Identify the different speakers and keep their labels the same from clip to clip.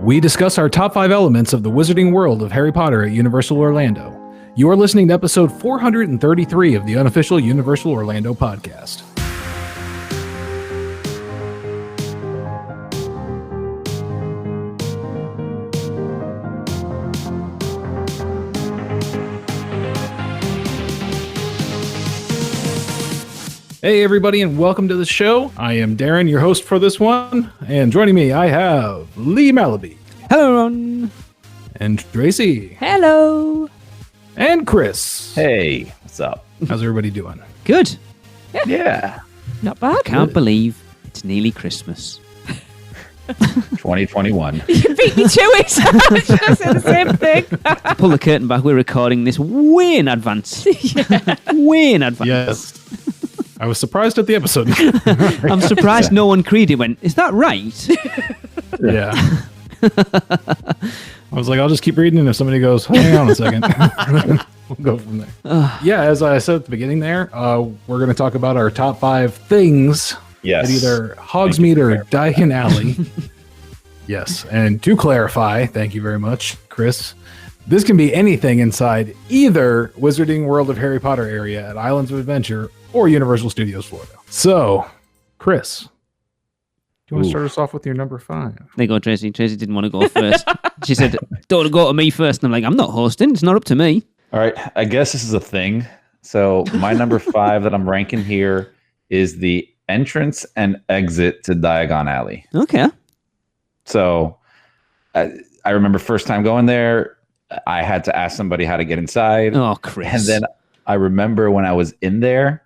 Speaker 1: We discuss our top 5 elements of the wizarding world of Harry Potter at Universal Orlando. You are listening to episode 433 of the Unofficial Universal Orlando podcast. Hey everybody, and welcome to the show. I am Darren, your host for this one, and joining me I have Lee Malaby.
Speaker 2: Hello, Ron.
Speaker 1: And Tracy.
Speaker 3: Hello.
Speaker 1: And Chris.
Speaker 4: Hey, what's up?
Speaker 1: How's everybody doing?
Speaker 2: Good.
Speaker 4: Yeah.
Speaker 3: Not bad.
Speaker 2: Can't believe it's nearly Christmas.
Speaker 4: 2021.
Speaker 3: You beat me to it. I was going to say the same thing.
Speaker 2: To pull the curtain back, we're recording this way in advance. Way in advance.
Speaker 1: Yes. I was surprised at the episode.
Speaker 2: I'm surprised no one creed went, is that right?
Speaker 1: Yeah. I was like, I'll just keep reading, and if somebody goes, hang on a second, we'll go from there. Yeah, as I said at the beginning there, we're going to talk about our top 5 things
Speaker 4: Yes.
Speaker 1: at either Hogsmeade or Diagon Alley. Yes, and to clarify, thank you very much, Chris, this can be anything inside either Wizarding World of Harry Potter area at Islands of Adventure or Universal Studios Florida. So, Chris, do you want to start us off with your number 5?
Speaker 2: There you go, Tracy. Tracy didn't want to go first. She said, don't go to me first. And I'm like, I'm not hosting. It's not up to me.
Speaker 4: All right. I guess this is a thing. So my number 5 that I'm ranking here is the entrance and exit to Diagon Alley.
Speaker 2: Okay.
Speaker 4: So I remember first time going there, I had to ask somebody how to get inside.
Speaker 2: Oh, Chris.
Speaker 4: And then I remember when I was in there,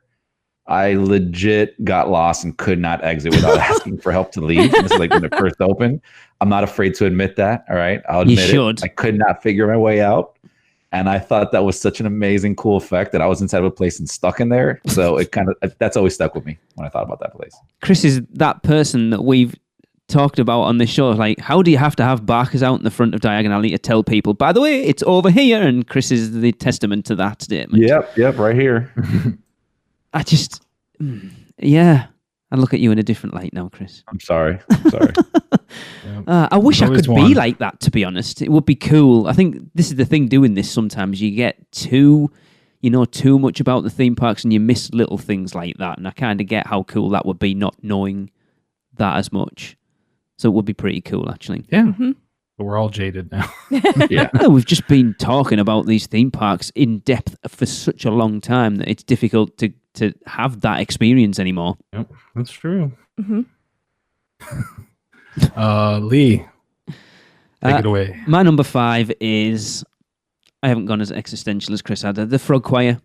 Speaker 4: I legit got lost and could not exit without asking for help to leave. This is like when it first opened. I'm not afraid to admit that. All right. I'll admit it. I could not figure my way out. And I thought that was such an amazing, cool effect that I was inside of a place and stuck in there. So it kind of, that's always stuck with me when I thought about that place.
Speaker 2: Chris is that person that we've talked about on this show. Like, how do you have to have barkers out in the front of Diagon Alley to tell people, by the way, it's over here? And Chris is the testament to that statement.
Speaker 4: Yep, right here.
Speaker 2: I just, yeah. I look at you in a different light now, Chris.
Speaker 4: I'm sorry.
Speaker 2: I wish I could be
Speaker 1: one.
Speaker 2: like that, to be honest. It would be cool. I think this is the thing doing this sometimes. You get too much about the theme parks and you miss little things like that. And I kind of get how cool that would be not knowing that as much. So it would be pretty cool, actually.
Speaker 1: Yeah. Mm-hmm. But we're all jaded now.
Speaker 4: Yeah.
Speaker 2: No, we've just been talking about these theme parks in depth for such a long time that it's difficult to have that experience anymore.
Speaker 1: Yep, that's true.
Speaker 3: Mm-hmm.
Speaker 1: Lee, take it away.
Speaker 2: My number 5 is, I haven't gone as existential as Chris had, the Frog Choir.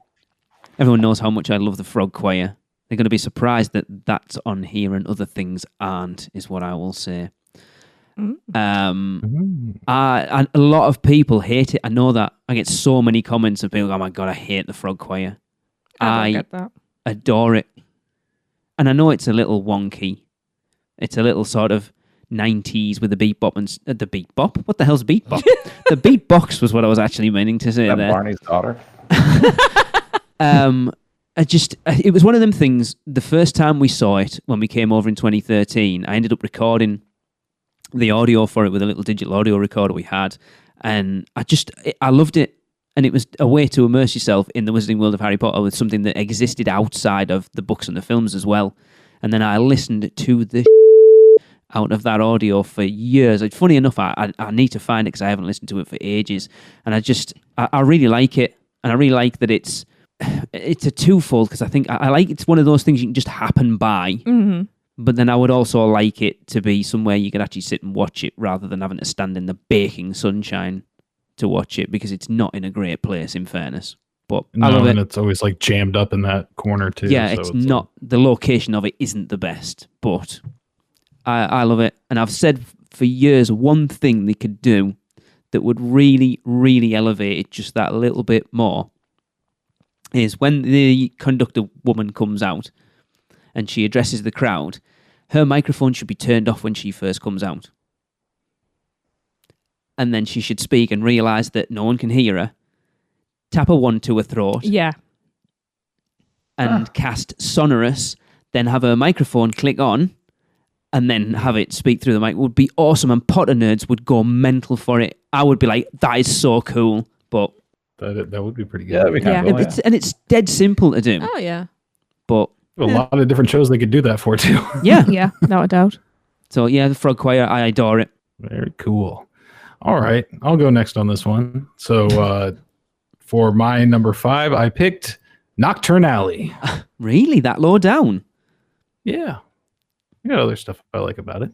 Speaker 2: Everyone knows how much I love the Frog Choir. They're going to be surprised that that's on here and other things aren't, is what I will say. A lot of people hate it. I know that. I get so many comments of people, oh my God, I hate the Frog Choir.
Speaker 3: I don't get that.
Speaker 2: Adore it. And I know it's a little wonky. It's a little sort of 90s with the beat bop and the beat bop. What the hell's beat bop? The beatbox was what I was actually meaning to say there.
Speaker 4: Barney's daughter.
Speaker 2: It was one of them things. The first time we saw it when we came over in 2013, I ended up recording the audio for it with a little digital audio recorder we had, and I loved it. And it was a way to immerse yourself in the Wizarding World of Harry Potter with something that existed outside of the books and the films as well. And then I listened to the out of that audio for years. Funny enough, I need to find it because I haven't listened to it for ages. And I really like it. And I really like that it's a twofold, because I think I like it's one of those things you can just happen by.
Speaker 3: Mm-hmm.
Speaker 2: But then I would also like it to be somewhere you could actually sit and watch it rather than having to stand in the baking sunshine to watch it, because it's not in a great place, in fairness. But I love it.
Speaker 1: And it's always like jammed up in that corner too.
Speaker 2: Yeah,
Speaker 1: so
Speaker 2: it's not, the location of it isn't the best, but I love it. And I've said for years, one thing they could do that would really, really elevate it just that little bit more is when the conductor woman comes out and she addresses the crowd, her microphone should be turned off when she first comes out. And then she should speak and realise that no one can hear her. Tap a 1 to her throat.
Speaker 3: Yeah.
Speaker 2: And cast sonorous, then have her microphone click on, and then have it speak through the mic would be awesome, and Potter nerds would go mental for it. I would be like, that is so cool. But
Speaker 1: that would be pretty good.
Speaker 4: Yeah, that'd be kind of cool.
Speaker 2: it's dead simple to do.
Speaker 3: Oh, yeah.
Speaker 2: But
Speaker 1: A lot of different shows they could do that for too.
Speaker 2: yeah.
Speaker 3: Yeah, no doubt.
Speaker 2: So yeah, the Frog Choir, I adore it.
Speaker 1: Very cool. All right, I'll go next on this one. So for my number 5, I picked Nocturne Alley.
Speaker 2: Really? That low down?
Speaker 1: Yeah, I got other stuff I like about it.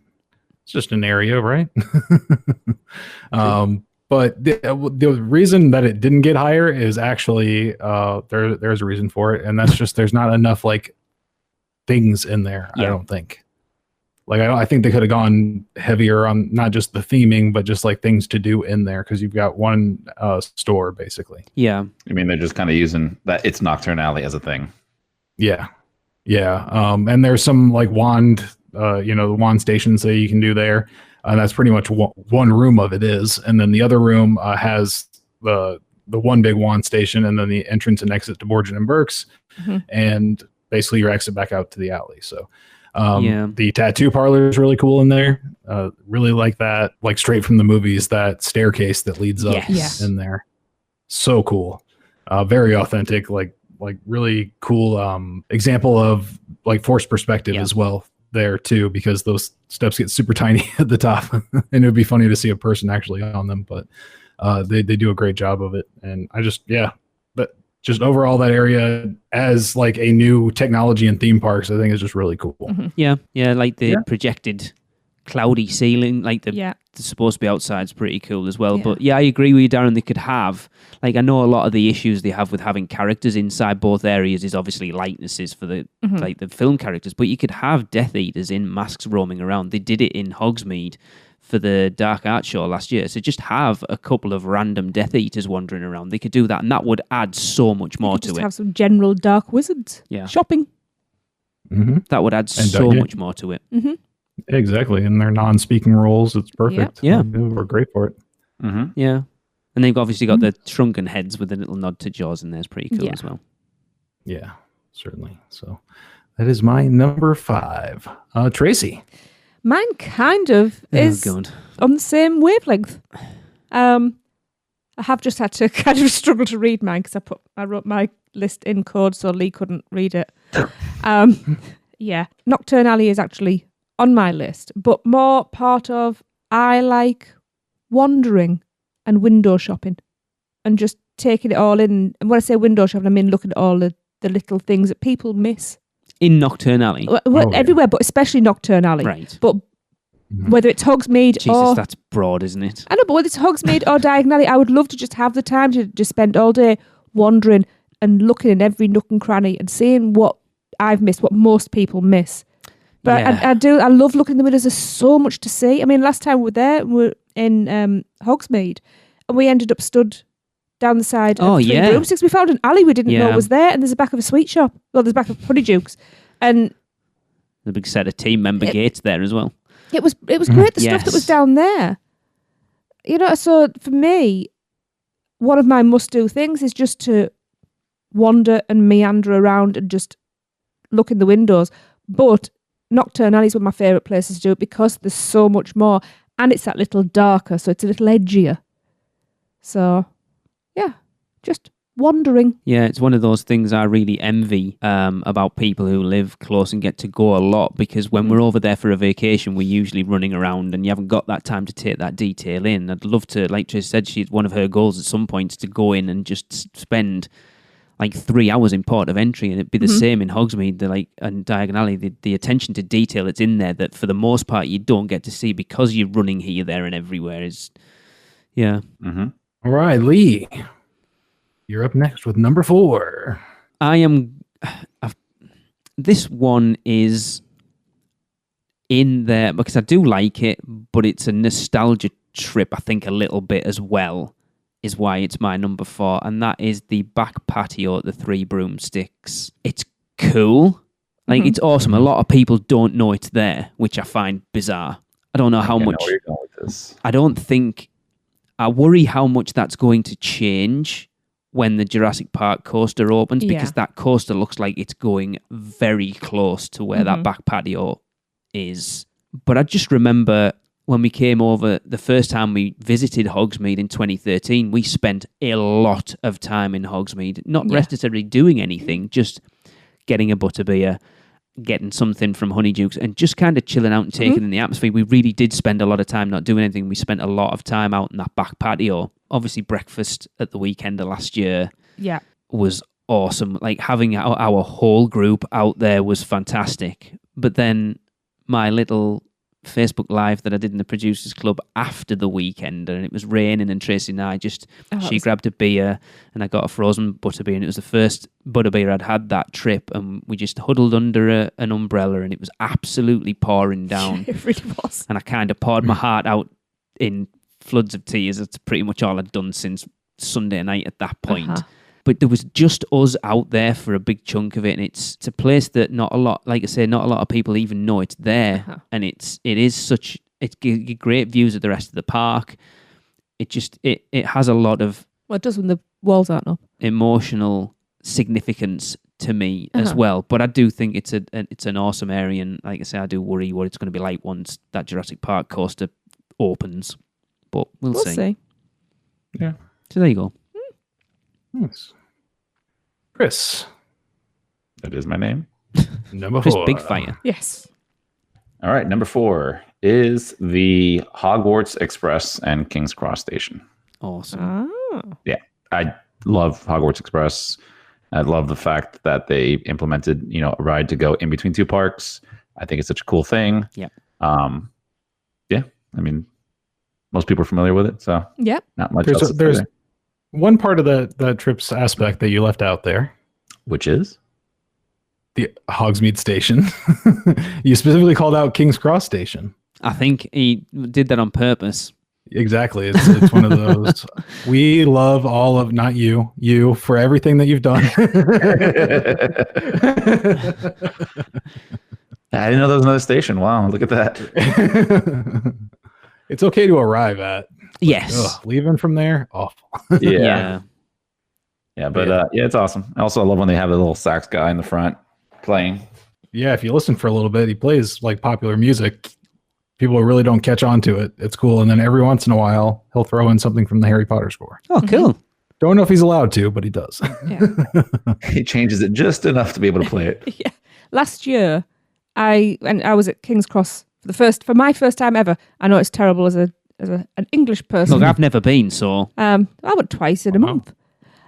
Speaker 1: It's just an area, right? But the reason that it didn't get higher is actually there's a reason for it, and that's just there's not enough like things in there.
Speaker 2: Yeah.
Speaker 1: I don't think. Like I think they could have gone heavier on not just the theming, but just like things to do in there because you've got one store basically.
Speaker 2: Yeah.
Speaker 4: I mean, they're just kind of using that it's Nocturne Alley as a thing.
Speaker 1: Yeah. And there's some like wand, the wand stations that you can do there. And that's pretty much one room of it is. And then the other room has the one big wand station and then the entrance and exit to Borgin and Burke's. Mm-hmm. And basically your exit back out to the alley. So the tattoo parlor is really cool in there. Really like that, like straight from the movies, that staircase that leads up in there. So cool. Very authentic, like really cool example of like forced perspective as well there too, because those steps get super tiny at the top and it would be funny to see a person actually on them, but they do a great job of it. And I just but just overall that area as like a new technology and theme parks I think is just really cool.
Speaker 2: Mm-hmm. Like the projected cloudy ceiling, like
Speaker 3: it's
Speaker 2: supposed to be outside, is pretty cool as well. But I agree with you, Darren. They could have, like, I know a lot of the issues they have with having characters inside both areas is obviously likenesses for the like the film characters, but you could have Death Eaters in masks roaming around. They did it in Hogsmeade for the Dark Art Show last year. So just have a couple of random Death Eaters wandering around. They could do that, and that would add so much more to it.
Speaker 3: Have some general dark wizards shopping.
Speaker 1: Mm-hmm.
Speaker 2: That would add so much more to it.
Speaker 3: Mm-hmm.
Speaker 1: Exactly, and they're non-speaking roles. It's perfect.
Speaker 2: Yeah,
Speaker 1: we're great for it.
Speaker 2: Mm-hmm. Yeah, and they've obviously got the shrunken heads with a little nod to Jaws in there. It's pretty cool as well.
Speaker 1: Yeah, certainly. So that is my number 5. Tracy,
Speaker 3: mine kind of is on the same wavelength. I have just had to kind of struggle to read mine because I wrote my list in code so Lee couldn't read it. Nocturne Alley is actually on my list, but more part of I like wandering and window shopping and just taking it all in. And when I say window shopping, I mean looking at all the little things that people miss.
Speaker 2: In Nocturne Alley?
Speaker 3: Everywhere, but especially Nocturne Alley.
Speaker 2: Right.
Speaker 3: But whether it's Hogsmeade
Speaker 2: Jesus, that's broad, isn't it?
Speaker 3: I know, but whether it's Hogsmeade or Diagon Alley, I would love to just have the time to just spend all day wandering and looking in every nook and cranny and seeing what I've missed, what most people miss. But I love looking in the windows. There's so much to see. I mean, last time we were there, we were in Hogsmeade, and we ended up stood down the side of Three Broomsticks. We found an alley we didn't know was there, and there's a back of a sweet shop. Well, there's a back of Honeydukes. And
Speaker 2: the big set of team member gates there as well.
Speaker 3: It was great, the stuff that was down there. So for me, one of my must-do things is just to wander and meander around and just look in the windows. But Nocturne Alley is one of my favourite places to do it because there's so much more, and it's that little darker, so it's a little edgier. So, just wandering.
Speaker 2: Yeah, it's one of those things I really envy about people who live close and get to go a lot, because when we're over there for a vacation, we're usually running around and you haven't got that time to take that detail in. I'd love to, like Trish said, one of her goals at some point is to go in and just spend like 3 hours in port of entry, and it'd be the same in Hogsmeade, and Diagon Alley. The attention to detail that's in there that for the most part you don't get to see because you're running here, there, and everywhere is,
Speaker 1: All right, Lee, you're up next with number 4.
Speaker 2: This one is in there because I do like it, but it's a nostalgia trip, I think, a little bit as well, is why it's my number 4, and that is the back patio at the Three Broomsticks. It's cool. It's awesome. A lot of people don't know it's there, which I find bizarre. I don't know how much.
Speaker 4: Know where you're going with this.
Speaker 2: I worry how much that's going to change when the Jurassic Park coaster opens, because that coaster looks like it's going very close to where that back patio is But I just remember when we came over, the first time we visited Hogsmeade in 2013, we spent a lot of time in Hogsmeade, not necessarily doing anything, just getting a butterbeer, getting something from Honeydukes, and just kind of chilling out and taking in the atmosphere. We really did spend a lot of time not doing anything. We spent a lot of time out in that back patio. Obviously, breakfast at the weekend of last year was awesome. Like, having our whole group out there was fantastic. But then my little Facebook Live that I did in the Producers Club after the weekend, and it was raining, and Tracy and I she grabbed a beer and I got a frozen butterbeer, and it was the first butterbeer I'd had that trip, and we just huddled under an umbrella, and it was absolutely pouring down.
Speaker 3: It really was.
Speaker 2: And I kind of poured my heart out in floods of tears. That's pretty much all I'd done since Sunday night at that point. But there was just us out there for a big chunk of it, and it's a place that not a lot of people even know it's there, and it's great views of the rest of the park. It has a lot of
Speaker 3: it does when the walls aren't up.
Speaker 2: Emotional significance to me as well. But I do think it's an awesome area, and like I say, I do worry what it's going to be like once that Jurassic Park coaster opens. But we'll see.
Speaker 4: Yeah.
Speaker 2: So there you go.
Speaker 1: Nice. Chris.
Speaker 4: That is my name.
Speaker 1: Number
Speaker 2: Chris
Speaker 1: 4.
Speaker 2: Big Fire.
Speaker 3: Yes.
Speaker 4: All right, number 4 is the Hogwarts Express and King's Cross Station.
Speaker 2: Awesome.
Speaker 4: Yeah, I love Hogwarts Express. I love the fact that they implemented, a ride to go in between two parks. I think it's such a cool thing.
Speaker 2: Yeah.
Speaker 4: Yeah. I mean, most people are familiar with it, so not much else.
Speaker 1: There's one part of the trip's aspect that you left out there,
Speaker 4: which is
Speaker 1: the Hogsmeade Station. You specifically called out King's Cross Station.
Speaker 2: I think he did that on purpose.
Speaker 1: Exactly. It's one of those. We love all of, not you for everything that you've done.
Speaker 4: I didn't know there was another station. Wow, look at that.
Speaker 1: It's okay to arrive at.
Speaker 2: Yes.
Speaker 1: Leaving from there, awful.
Speaker 4: Yeah, but it's awesome. Also, I love when they have the little sax guy in the front playing.
Speaker 1: Yeah, if you listen for a little bit, he plays like popular music. People really don't catch on to it. It's cool. And then every once in a while, he'll throw in something from the Harry Potter score.
Speaker 2: Oh, cool.
Speaker 1: Don't know if he's allowed to, but he does.
Speaker 3: Yeah.
Speaker 4: He changes it just enough to be able to play it.
Speaker 3: Yeah. Last year, I was at King's Cross for my first time ever. I know it's terrible as an English person.
Speaker 2: Look, I've never been, so
Speaker 3: I went twice in a month.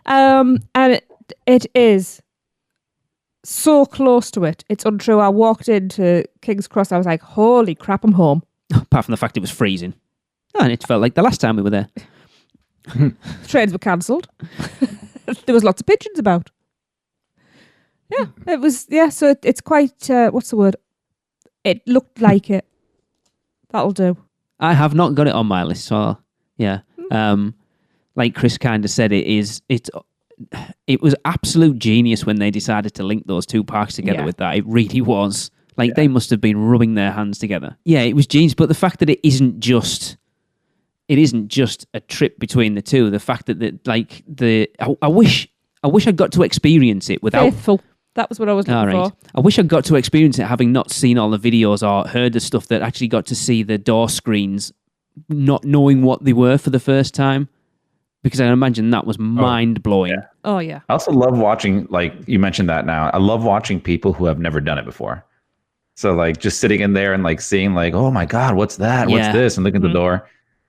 Speaker 3: And it is so close to it. It's untrue. I walked into King's Cross. I was like, holy crap, I'm home.
Speaker 2: apart from the fact it was freezing. And it felt like the last time we were there.
Speaker 3: Trains were cancelled. There was lots of pigeons about. Yeah, it was. Yeah, so it's quite. What's the word? It looked like it. That'll do.
Speaker 2: I have not got it on my list, so yeah. Like Chris kind of said, it was absolute genius when they decided to link those two parks together with that. It really was. Like they must have been rubbing their hands together. Yeah, it was genius. But the fact that it isn't just a trip between the two. The fact that I wish I got to experience it without.
Speaker 3: Faithful. That was what I was looking for.
Speaker 2: I wish I got to experience it having not seen all the videos or heard the stuff that actually got to see the door screens, not knowing what they were for the first time. Because I imagine that was mind-blowing.
Speaker 4: Yeah.
Speaker 3: Oh, yeah.
Speaker 4: I also love watching, like you mentioned that now, I love watching people who have never done it before. So like just sitting in there and like seeing like, oh my God, what's that? What's this? And looking at the door.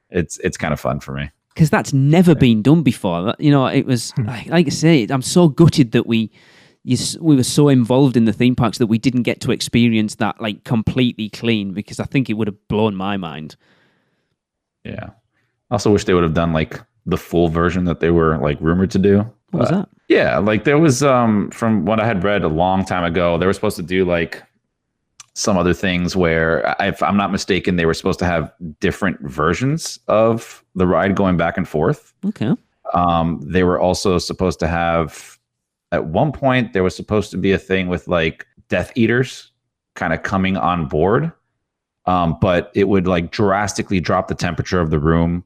Speaker 4: It's kind of fun for me.
Speaker 2: Because that's never been done before. It was, like I say, I'm so gutted that we were so involved in the theme parks that we didn't get to experience that like completely clean, because I think it would have blown my mind.
Speaker 4: Yeah. I also wish they would have done like the full version that they were like rumored to do.
Speaker 2: What was that?
Speaker 4: Yeah, like there was from what I had read a long time ago, they were supposed to do like some other things where, if I'm not mistaken, they were supposed to have different versions of the ride going back and forth.
Speaker 2: Okay.
Speaker 4: They were also supposed to have, at one point, there was supposed to be a thing with like Death Eaters kind of coming on board, but it would like drastically drop the temperature of the room.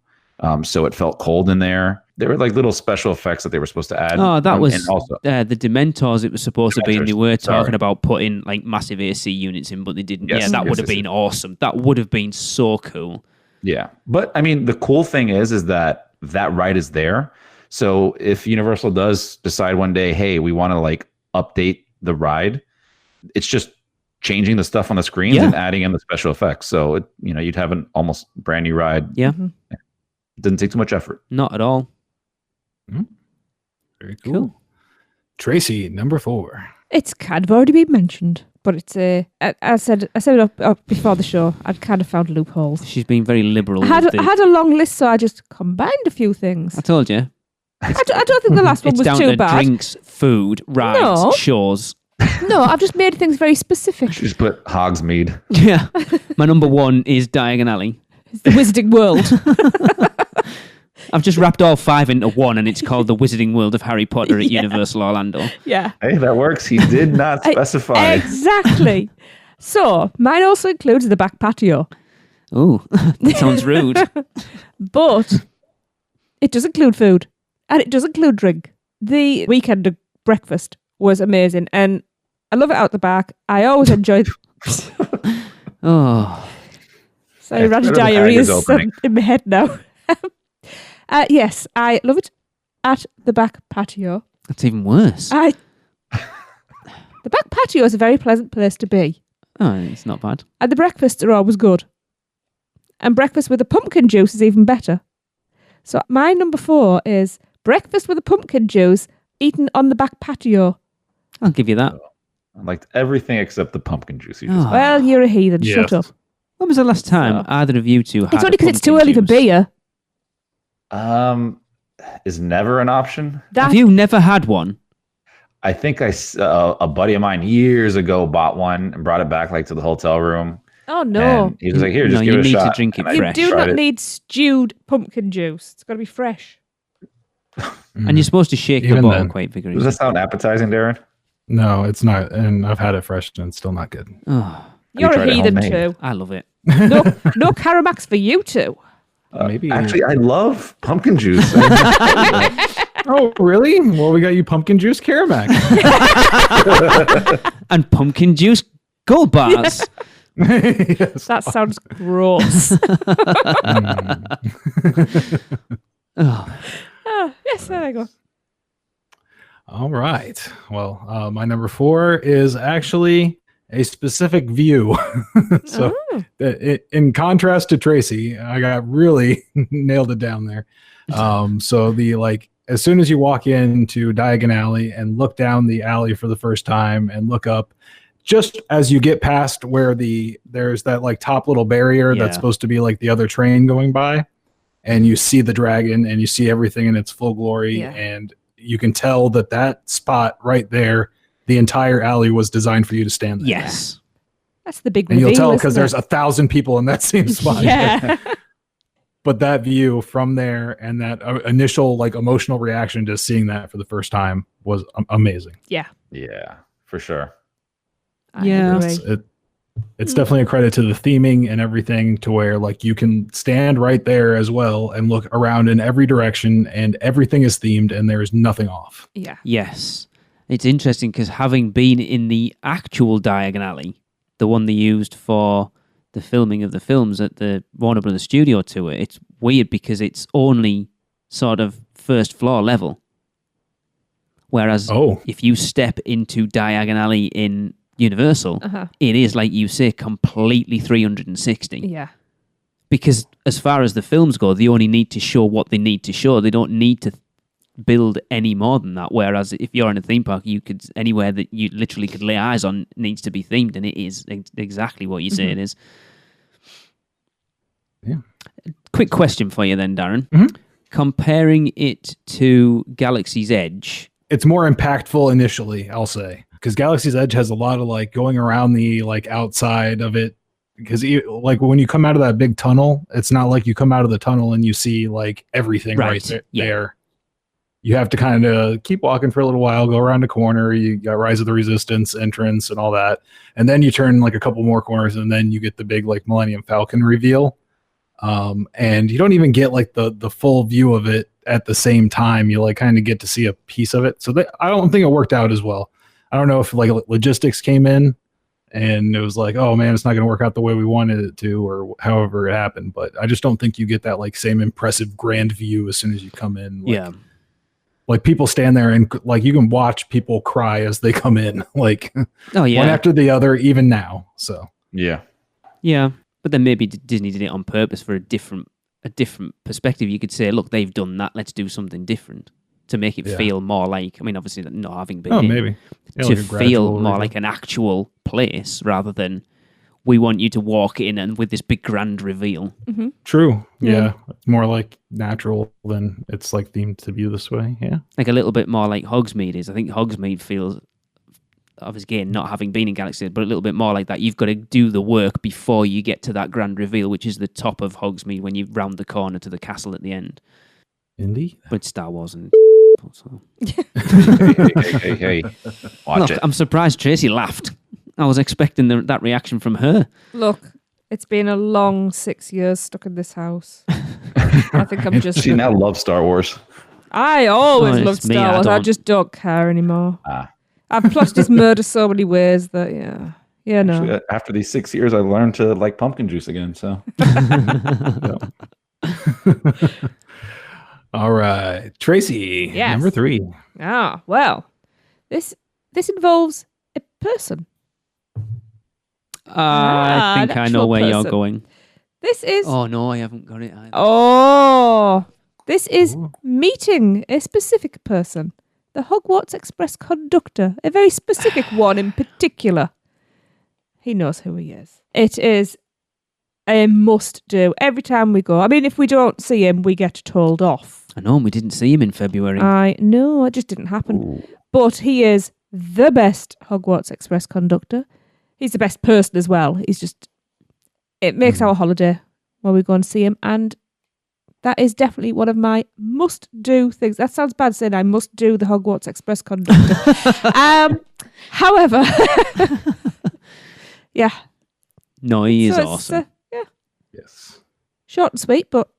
Speaker 4: so it felt cold in there. There were like little special effects that they were supposed to add.
Speaker 2: Oh, that was
Speaker 4: and also
Speaker 2: the Dementors. It was supposed to be, and they were talking
Speaker 4: sorry.
Speaker 2: about putting like massive AC units in, but they didn't.
Speaker 4: Yes,
Speaker 2: Yeah, that
Speaker 4: yes,
Speaker 2: would have
Speaker 4: yes,
Speaker 2: been awesome. That would have been so cool.
Speaker 4: Yeah. But I mean, the cool thing is that ride is there. So if Universal does decide one day, hey, we want to like update the ride, it's just changing the stuff on the screens and adding in the special effects. So it, you'd have an almost brand new ride.
Speaker 2: Yeah.
Speaker 4: It doesn't take too much effort.
Speaker 2: Not at all.
Speaker 1: Very cool. Tracy, number 4.
Speaker 3: It's kind of already been mentioned, but it's I said it up before the show. I'd kind of found loopholes.
Speaker 2: She's been very liberal.
Speaker 3: I had a long list, so I just combined a few things.
Speaker 2: I told you.
Speaker 3: I don't think the last one
Speaker 2: It's
Speaker 3: was
Speaker 2: down
Speaker 3: too
Speaker 2: to
Speaker 3: bad.
Speaker 2: drinks, food, rides,
Speaker 3: No.
Speaker 2: shows.
Speaker 3: No, I've just made things very specific.
Speaker 4: Just put Hogsmeade.
Speaker 2: Yeah. My number 1 is Diagon Alley.
Speaker 3: It's the Wizarding World.
Speaker 2: I've just wrapped all 5 into one, and it's called the Wizarding World of Harry Potter at Universal Orlando.
Speaker 3: Yeah.
Speaker 4: Hey, that works. He did not specify.
Speaker 3: Exactly. So, mine also includes the back patio,
Speaker 2: Oh, that sounds rude.
Speaker 3: but it does include food and it does include drink. The weekend breakfast was amazing and I love it out the back. I always enjoy.
Speaker 2: Oh,
Speaker 3: Sorry, random diarrhea is in my head now. Yes, I love it at the back patio.
Speaker 2: that's even worse.
Speaker 3: The back patio is a very pleasant place to be.
Speaker 2: Oh, it's not bad.
Speaker 3: And the breakfasts are always good. And breakfast with a pumpkin juice is even better. So my number 4 is breakfast with a pumpkin juice eaten on the back patio.
Speaker 2: I'll give you that.
Speaker 4: I liked everything except the pumpkin juice. You
Speaker 2: Oh.
Speaker 4: just
Speaker 3: Well, you're a heathen. Shut up.
Speaker 2: When was the last time either of you two had
Speaker 3: It's only because it's too early for beer.
Speaker 4: is never an option.
Speaker 2: Have you never had one?
Speaker 4: I think a buddy of mine years ago bought one and brought it back like to the hotel room.
Speaker 3: Oh, no.
Speaker 4: And he was like, "Here, just
Speaker 2: No,
Speaker 4: give
Speaker 2: you
Speaker 4: it a
Speaker 2: need to
Speaker 4: shot."
Speaker 2: drink it
Speaker 4: And I
Speaker 3: You
Speaker 2: fresh.
Speaker 3: do
Speaker 4: tried
Speaker 3: not
Speaker 4: it.
Speaker 3: need stewed pumpkin juice. It's got to be fresh.
Speaker 2: And you're supposed to shake the
Speaker 1: Even
Speaker 2: bottle
Speaker 1: then.
Speaker 2: quite
Speaker 4: Does
Speaker 2: vigorously.
Speaker 4: that sound appetizing, Darren?
Speaker 1: No, it's not. And I've had it fresh and it's still not good.
Speaker 2: Oh,
Speaker 3: You're
Speaker 4: tried
Speaker 3: a
Speaker 4: it
Speaker 3: heathen
Speaker 4: homemade.
Speaker 3: too.
Speaker 2: I love it.
Speaker 3: No Caramax for you two.
Speaker 1: Maybe.
Speaker 4: Actually, I love pumpkin juice.
Speaker 1: Oh, really? Well, we got you pumpkin juice Caramac.
Speaker 2: And pumpkin juice gold bars.
Speaker 1: Yes.
Speaker 3: That sounds gross.
Speaker 2: Oh,
Speaker 3: Yes, there you go.
Speaker 1: All right. Well, my number 4 is actually a specific view. So, in contrast to Tracy, I got really nailed it down there. So as soon as you walk into Diagon Alley and look down the alley for the first time and look up, just as you get past where there's that like top little barrier
Speaker 2: Yeah.
Speaker 1: that's supposed to be like the other train going by, and you see the dragon and you see everything in its full glory,
Speaker 3: Yeah.
Speaker 1: and you can tell that spot right there, the entire alley was designed for you to stand there.
Speaker 2: yes.
Speaker 3: That's the big
Speaker 1: And you'll
Speaker 3: reveal,
Speaker 1: tell because
Speaker 3: isn't
Speaker 1: there's
Speaker 3: it?
Speaker 1: 1,000 people in that same spot.
Speaker 3: Yeah.
Speaker 1: But that view from there and that initial like emotional reaction to seeing that for the first time was amazing.
Speaker 4: Yeah, for sure.
Speaker 2: Yeah.
Speaker 1: It's definitely a credit to the theming and everything, to where like you can stand right there as well and look around in every direction and everything is themed and there is nothing off.
Speaker 3: Yeah.
Speaker 2: Yes. It's interesting because having been in the actual Diagon Alley, the one they used for the filming of the films at the Warner Brothers studio tour, it's weird because it's only sort of first floor level. Whereas if you step into Diagon Alley in Universal, it is, like you say, completely 360.
Speaker 3: Yeah.
Speaker 2: Because as far as the films go, they only need to show what they need to show. They don't need to build any more than that. Whereas if you're in a theme park, you could anywhere that you literally could lay eyes on needs to be themed, and it is exactly what you say it is.
Speaker 1: Yeah.
Speaker 2: Quick question for you then, Darren.
Speaker 1: Mhm.
Speaker 2: Comparing it to Galaxy's Edge.
Speaker 1: It's more impactful initially, I'll say, because Galaxy's Edge has a lot of like going around the like outside of it. Because like when you come out of that big tunnel, it's not like you come out of the tunnel and you see like everything right there. You have to kind of keep walking for a little while, go around a corner. You got Rise of the Resistance entrance and all that, and then you turn like a couple more corners, and then you get the big like Millennium Falcon reveal. and you don't even get like the full view of it at the same time. You like kind of get to see a piece of it. So I don't think it worked out as well. I don't know if like logistics came in and it was like, oh man, it's not going to work out the way we wanted it to, or however it happened. But I just don't think you get that like same impressive grand view as soon as you come in. Like,
Speaker 2: yeah.
Speaker 1: Like people stand there and like you can watch people cry as they come in, like one after the other, even now. So
Speaker 4: yeah.
Speaker 2: But then maybe Disney did it on purpose for a different perspective. You could say, look, they've done that. Let's do something different to make it feel more like. I mean, obviously, not having been
Speaker 1: maybe
Speaker 2: to like feel more like an actual place rather than we want you to walk in and with this big grand reveal.
Speaker 3: Mm-hmm.
Speaker 1: True. Yeah. It's more like natural than it's like themed to be this way. Yeah.
Speaker 2: Like a little bit more like Hogsmeade is. I think Hogsmeade feels, obviously, again, not having been in Galaxy, but a little bit more like that. You've got to do the work before you get to that grand reveal, which is the top of Hogsmeade when you round the corner to the castle at the end.
Speaker 1: Indy?
Speaker 2: But Star Wars and... So.
Speaker 4: Hey. Watch it.
Speaker 2: I'm surprised Tracy laughed. I was expecting that reaction from her.
Speaker 3: Look, it's been a long 6 years stuck in this house. I think I'm just...
Speaker 4: She now loves Star Wars.
Speaker 3: I always loved Star Wars. I just don't care anymore. I've plotted this murder so many ways that, no.
Speaker 4: Actually, after these 6 years, I learned to like pumpkin juice again, so...
Speaker 1: All right. Tracy, number 3.
Speaker 3: Well, this involves a person.
Speaker 2: I think I know where you're going.
Speaker 3: This is...
Speaker 2: Oh, no, I haven't got it either.
Speaker 3: Oh, this is meeting a specific person. The Hogwarts Express conductor. A very specific one in particular. He knows who he is. It is a must-do every time we go. I mean, if we don't see him, we get told off.
Speaker 2: I know, we didn't see him in February.
Speaker 3: I know, it just didn't happen.
Speaker 4: Ooh.
Speaker 3: But he is the best Hogwarts Express conductor. He's the best person as well. It makes our holiday when we go and see him. And that is definitely one of my must-do things. That sounds bad saying I must do the Hogwarts Express conductor. However, yeah.
Speaker 2: No, he is awesome.
Speaker 1: Yes.
Speaker 3: Short and sweet, but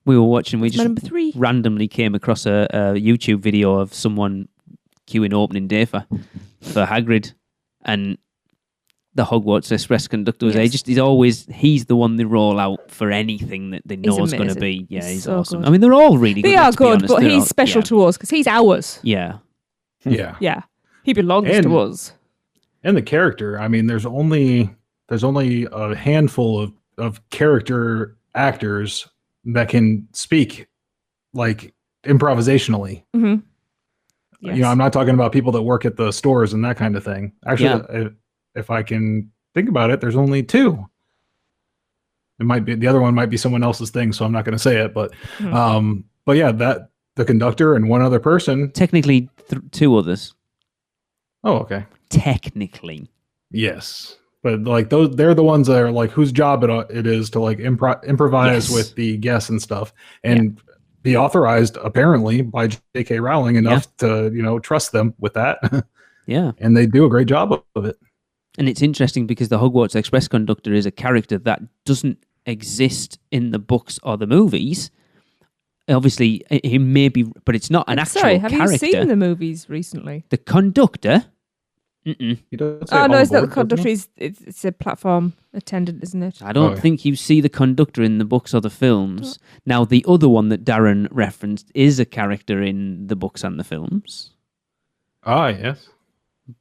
Speaker 2: we were watching, we just
Speaker 3: number 3.
Speaker 2: randomly came across a YouTube video of someone queuing opening day for Hagrid, and the Hogwarts Express conductor was he's the one they roll out for anything that they know is going to be. Yeah, he's so awesome. Good. I mean, they're all really good.
Speaker 3: They are good, but he's special to us because he's ours.
Speaker 2: Yeah.
Speaker 3: Yeah. He belongs to us.
Speaker 1: And the character, I mean, there's only a handful of character actors that can speak like improvisationally.
Speaker 3: Mm-hmm. Yes.
Speaker 1: You know, I'm not talking about people that work at the stores and that kind of thing. Actually, if I can think about it, there's only 2. It might be the other one might be someone else's thing, so I'm not going to say it. But yeah, that the conductor and one other person.
Speaker 2: Technically, 2 others.
Speaker 1: Oh, okay.
Speaker 2: Technically,
Speaker 1: yes, but like they're the ones that are like whose job it is to like improvise with the guests and stuff, and be authorized apparently by J.K. Rowling enough to trust them with that.
Speaker 2: Yeah,
Speaker 1: and they do a great job of it.
Speaker 2: And it's interesting because the Hogwarts Express conductor is a character that doesn't exist in the books or the movies. Obviously, he may be, but it's not an actual character.
Speaker 3: Have you seen the movies recently?
Speaker 2: The conductor?
Speaker 1: He does
Speaker 3: no, it's not the conductor. It's a platform attendant, isn't it?
Speaker 2: I don't think you see the conductor in the books or the films. Now, the other one that Darren referenced is a character in the books and the films.
Speaker 1: Ah, yes.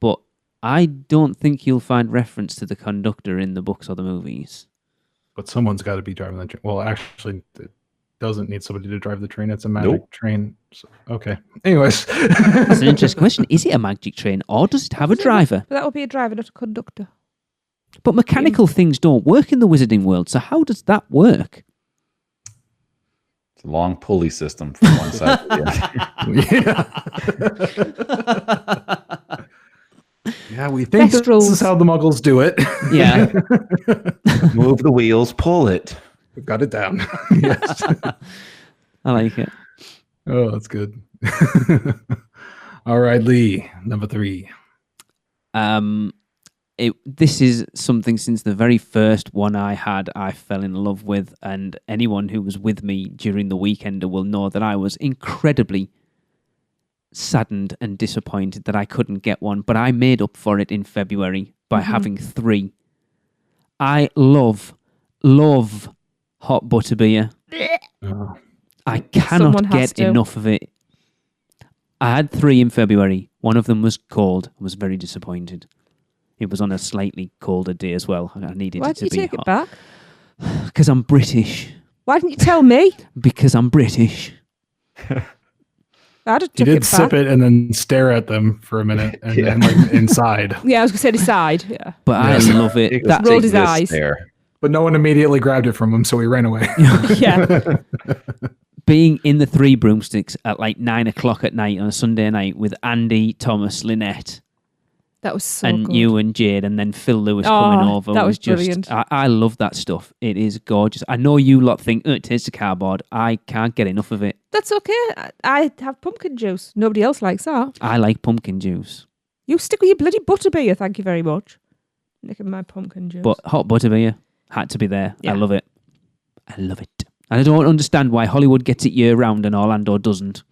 Speaker 2: But I don't think you'll find reference to the conductor in the books or the movies.
Speaker 1: But someone's got to be driving the train. Well, actually, it doesn't need somebody to drive the train. It's a magic train. So, okay. Anyways.
Speaker 2: That's an interesting question. Is it a magic train or does it have a driver?
Speaker 3: But that would be a driver, not a conductor.
Speaker 2: But mechanical things don't work in the wizarding world. So how does that work?
Speaker 4: It's a long pulley system from one side to the other.
Speaker 1: Yeah, we think this is how the Muggles do it.
Speaker 2: Yeah.
Speaker 4: Move the wheels, pull it.
Speaker 1: We've got it down. Yes.
Speaker 2: I like it.
Speaker 1: Oh, that's good. All right, Lee, number 3.
Speaker 2: this is something since the very first one I had, I fell in love with, and anyone who was with me during the weekend will know that I was incredibly saddened and disappointed that I couldn't get one, but I made up for it in February by having 3. I love hot butterbeer. I cannot get enough of it. I had 3 in February. One of them was cold. I was very disappointed. It was on a slightly colder day as well. I needed it to be hot. Why did you take
Speaker 3: it back?
Speaker 2: Because I'm British.
Speaker 3: Why didn't you tell me?
Speaker 2: Because I'm British.
Speaker 1: He did sip it and then stare at them for a minute and then like inside.
Speaker 3: Yeah, I was going to say decide. Yeah.
Speaker 2: But I love it.
Speaker 3: That rolled his eyes.
Speaker 4: There.
Speaker 1: But no one immediately grabbed it from him, so he ran away.
Speaker 3: Yeah.
Speaker 2: Being in the 3 Broomsticks at like 9 o'clock at night on a Sunday night with Andy, Thomas, Lynette.
Speaker 3: That was so
Speaker 2: and
Speaker 3: good.
Speaker 2: you and Jade, and then Phil Lewis coming over.
Speaker 3: That was
Speaker 2: just
Speaker 3: brilliant.
Speaker 2: I love that stuff. It is gorgeous. I know you lot think, it tastes of cardboard. I can't get enough of it.
Speaker 3: That's okay. I have pumpkin juice. Nobody else likes that.
Speaker 2: I like pumpkin juice.
Speaker 3: You stick with your bloody butterbeer, thank you very much. Nicking my pumpkin juice.
Speaker 2: But hot butterbeer had to be there.
Speaker 3: Yeah.
Speaker 2: I love it. I love it. And I don't understand why Hollywood gets it year round and Orlando doesn't.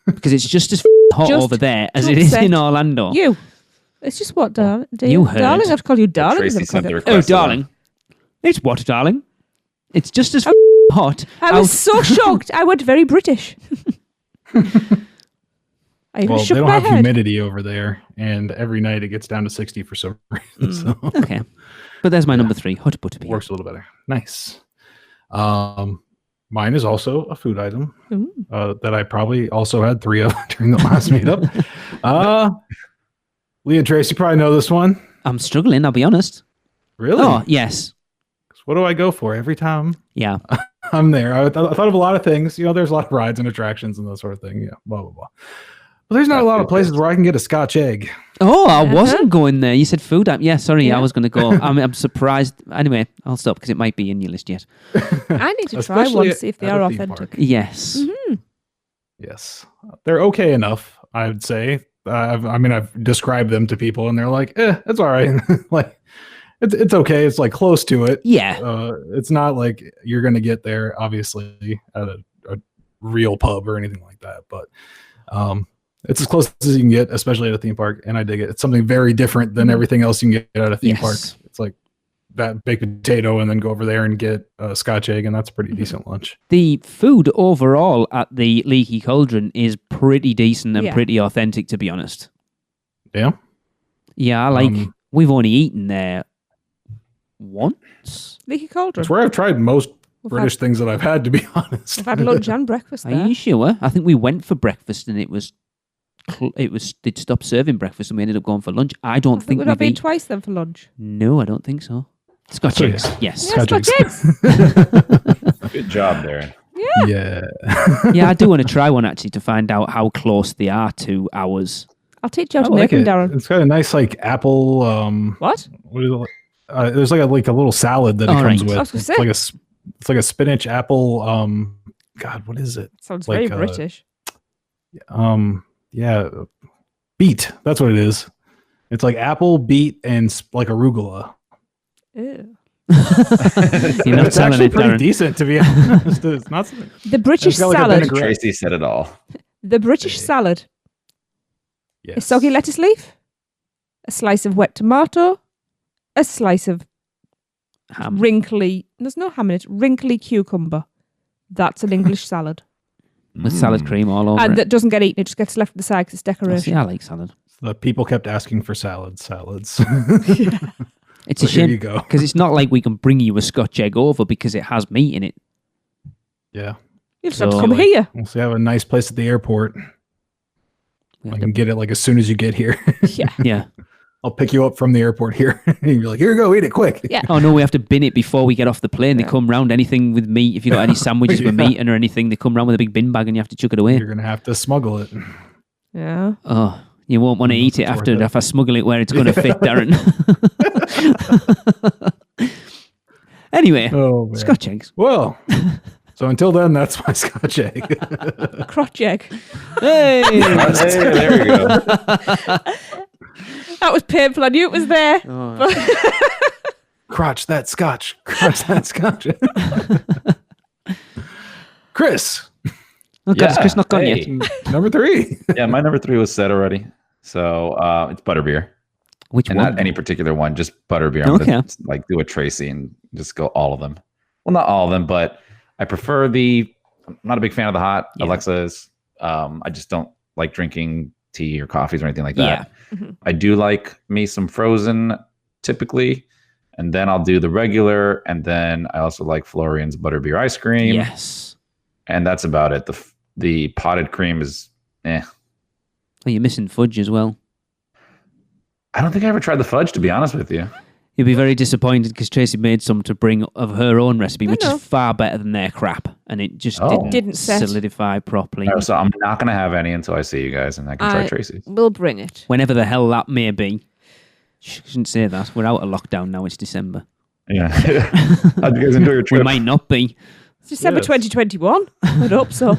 Speaker 2: Because it's just as hot over there as it is in Orlando.
Speaker 3: You. It's just what, darling?
Speaker 2: You heard.
Speaker 3: Darling, I have to call you darling.
Speaker 4: Tracy sent the
Speaker 2: Oh,
Speaker 4: request
Speaker 2: darling. It's what, darling? It's just as hot.
Speaker 3: I was so shocked. I went very British. I even
Speaker 1: Well,
Speaker 3: shook
Speaker 1: they don't
Speaker 3: my
Speaker 1: have
Speaker 3: head.
Speaker 1: humidity over there, and every night it gets down to 60 for some reason. So
Speaker 2: Okay. But there's my number 3, hot butterbeer.
Speaker 1: works a little better. Nice. Mine is also a food item that I probably also had 3 of during the last meetup. Lee and Trace, you probably know this one.
Speaker 2: I'm struggling, I'll be honest.
Speaker 1: Really?
Speaker 2: Oh, yes.
Speaker 1: What do I go for every time
Speaker 2: Yeah.
Speaker 1: I'm there? I thought of a lot of things. You know, there's a lot of rides and attractions and that sort of thing. Yeah, blah, blah, blah. But there's not a lot of places where I can get a Scotch egg.
Speaker 2: Oh, I wasn't going there. You said food. Yeah, sorry,
Speaker 3: Yeah.
Speaker 2: I was going to go. I'm surprised. Anyway, I'll stop because it might be in your list yet.
Speaker 3: I need to try
Speaker 1: Especially
Speaker 3: one to see if they
Speaker 1: at
Speaker 3: are
Speaker 1: a theme
Speaker 3: authentic.
Speaker 1: park.
Speaker 2: Yes.
Speaker 1: Yes. They're okay enough, I would say. I've described them to people and they're like, it's all right. Like, it's okay. It's like close to it.
Speaker 2: Yeah.
Speaker 1: It's not like you're going to get there, obviously, at a real pub or anything like that. But it's as close as you can get, especially at a theme park. And I dig it. It's something very different than everything else you can get at a theme park. It's like that baked potato and then go over there and get a Scotch egg. And that's a pretty decent lunch.
Speaker 2: The food overall at the Leaky Cauldron is pretty decent and pretty authentic, to be honest.
Speaker 1: Yeah.
Speaker 2: Yeah, I like, we've only eaten there once.
Speaker 3: Leaky Cauldron.
Speaker 1: It's where I've tried most British things that I've had, to be honest.
Speaker 3: I've had lunch and breakfast there.
Speaker 2: Are you sure? I think we went for breakfast and they'd stopped serving breakfast and we ended up going for lunch. I don't think
Speaker 3: we've been twice then for lunch.
Speaker 2: No, I don't think so. Scotch eggs. Yes.
Speaker 3: Scotch eggs.
Speaker 4: Good job there.
Speaker 1: Yeah.
Speaker 2: Yeah, I do want to try one actually to find out how close they are to ours.
Speaker 3: I'll teach you how to make them, Darren.
Speaker 1: It's got a nice like apple.
Speaker 3: What?
Speaker 1: What is it? There's like a little salad that it comes with.
Speaker 3: I was gonna
Speaker 1: It's like a spinach apple. God, what is it?
Speaker 3: Sounds
Speaker 1: like,
Speaker 3: very British.
Speaker 1: Yeah, beet. That's what it is. It's like apple, beet, and like arugula.
Speaker 3: Ew.
Speaker 2: You're not
Speaker 1: It's
Speaker 2: selling
Speaker 1: actually
Speaker 2: it,
Speaker 1: pretty
Speaker 2: Darren.
Speaker 1: decent, to be honest. It's not.
Speaker 3: The British
Speaker 1: It's got like a
Speaker 3: salad.
Speaker 1: vinaigrette.
Speaker 4: Tracy said it all.
Speaker 3: The British salad. A
Speaker 1: Yes.
Speaker 3: soggy lettuce leaf, a slice of wet tomato, a slice of
Speaker 2: Ham.
Speaker 3: wrinkly. There's no ham in it. Wrinkly cucumber. That's an English salad,
Speaker 2: With salad cream all over
Speaker 3: and
Speaker 2: it.
Speaker 3: that doesn't get eaten. It just gets left to the side because it's
Speaker 2: Oh,
Speaker 3: decoration.
Speaker 2: see, I like salad.
Speaker 1: The people kept asking for salads.
Speaker 2: It's a
Speaker 1: So here you
Speaker 2: shame
Speaker 1: go.
Speaker 2: because it's not like we can bring you a Scotch egg over because it has meat in it.
Speaker 1: Yeah.
Speaker 3: You just have to
Speaker 2: So-
Speaker 3: come here.
Speaker 1: We'll see. I have a nice place at the airport.
Speaker 2: We
Speaker 1: I
Speaker 2: have
Speaker 1: can get it like as soon as you get here.
Speaker 3: Yeah.
Speaker 2: Yeah.
Speaker 1: I'll pick you up from the airport here. And you're like, here you go, eat it quick.
Speaker 3: Yeah.
Speaker 2: Oh no, we have to bin it before we get off the plane.
Speaker 3: Yeah.
Speaker 2: They come round anything with meat. If you got any sandwiches with
Speaker 1: Yeah.
Speaker 2: meat in or anything, they come round with a big bin bag and you have to chuck it away.
Speaker 1: You're going to have to smuggle it.
Speaker 3: Yeah.
Speaker 2: Oh, you won't want to eat it
Speaker 1: It's
Speaker 2: after
Speaker 1: worth it.
Speaker 2: if I smuggle it where it's going to fit, Darren. Anyway,
Speaker 1: Oh, man.
Speaker 2: Scotch eggs.
Speaker 1: Well, so until then, that's my Scotch egg.
Speaker 3: Crotch egg.
Speaker 2: Hey!
Speaker 4: Hey, there we go.
Speaker 3: That was painful. I knew it was there.
Speaker 1: Crotch that scotch. Crotch that scotch. Chris.
Speaker 2: Okay, has Chris not gone yet?
Speaker 1: Number 3.
Speaker 4: Yeah, my number 3 was said already. So it's butterbeer.
Speaker 2: Which
Speaker 4: And
Speaker 2: one?
Speaker 4: not any particular one, just butterbeer. I'm gonna like do a Tracy and just go all of them. Well, not all of them, but I prefer I'm not a big fan of the hot.
Speaker 2: Yeah.
Speaker 4: Alexa's. I just don't like drinking tea or coffees or anything like that.
Speaker 2: Yeah.
Speaker 3: Mhm.
Speaker 4: I do like me some frozen typically, and then I'll do the regular, and then I also like Florian's butterbeer ice cream.
Speaker 2: Yes.
Speaker 4: And that's about it. The potted cream is
Speaker 2: Oh, you're missing fudge as well.
Speaker 4: I don't think I ever tried the fudge, to be honest with you.
Speaker 2: You'll be very disappointed because Tracy made some to bring of her own recipe, which
Speaker 3: know.
Speaker 2: is far better than their crap, and it just
Speaker 3: Didn't set.
Speaker 2: solidify properly.
Speaker 4: So I'm not going to have any until I see you guys, and I can try Tracy's.
Speaker 3: We'll bring it.
Speaker 2: Whenever the hell that may be. Shouldn't say that. We're out of lockdown now. It's December.
Speaker 4: Yeah. How'd you guys enjoy your
Speaker 2: We
Speaker 4: trip?
Speaker 2: might not be.
Speaker 3: It's December
Speaker 1: Yes.
Speaker 3: 2021. I'd hope so.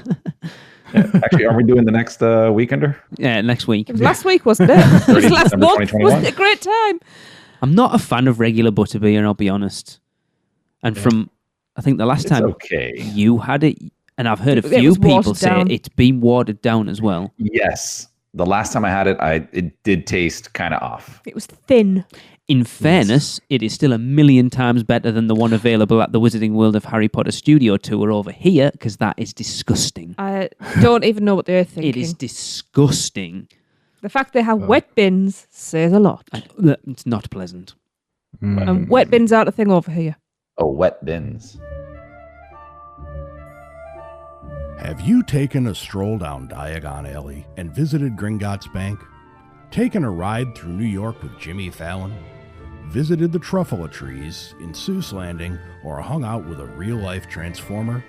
Speaker 4: Actually, are we doing the next weekender?
Speaker 2: Yeah, next week.
Speaker 3: It was last week, wasn't it? It was
Speaker 4: 30
Speaker 3: last
Speaker 4: December
Speaker 3: month.
Speaker 4: 2021.
Speaker 3: Wasn't it a great time?
Speaker 2: I'm not a fan of regular butterbeer, I'll be honest. And from, I think the last
Speaker 4: It's
Speaker 2: time
Speaker 4: okay.
Speaker 2: you had it, and I've heard a
Speaker 3: It
Speaker 2: few
Speaker 3: was watered
Speaker 2: people say
Speaker 3: down.
Speaker 2: it's been watered down as well.
Speaker 4: Yes. The last time I had it, it did taste kind of off.
Speaker 3: It was thin.
Speaker 2: In fairness, it is still a million times better than the one available at the Wizarding World of Harry Potter Studio Tour over here, because that is disgusting.
Speaker 3: I don't even know what they're thinking.
Speaker 2: It is disgusting.
Speaker 3: The fact they have wet bins says a lot.
Speaker 2: It's not pleasant.
Speaker 3: And wet bins aren't a thing over here.
Speaker 4: Oh, wet bins.
Speaker 5: Have you taken a stroll down Diagon Alley and visited Gringotts Bank? Taken a ride through New York with Jimmy Fallon? Visited the Truffula Trees in Seuss Landing or hung out with a real-life Transformer?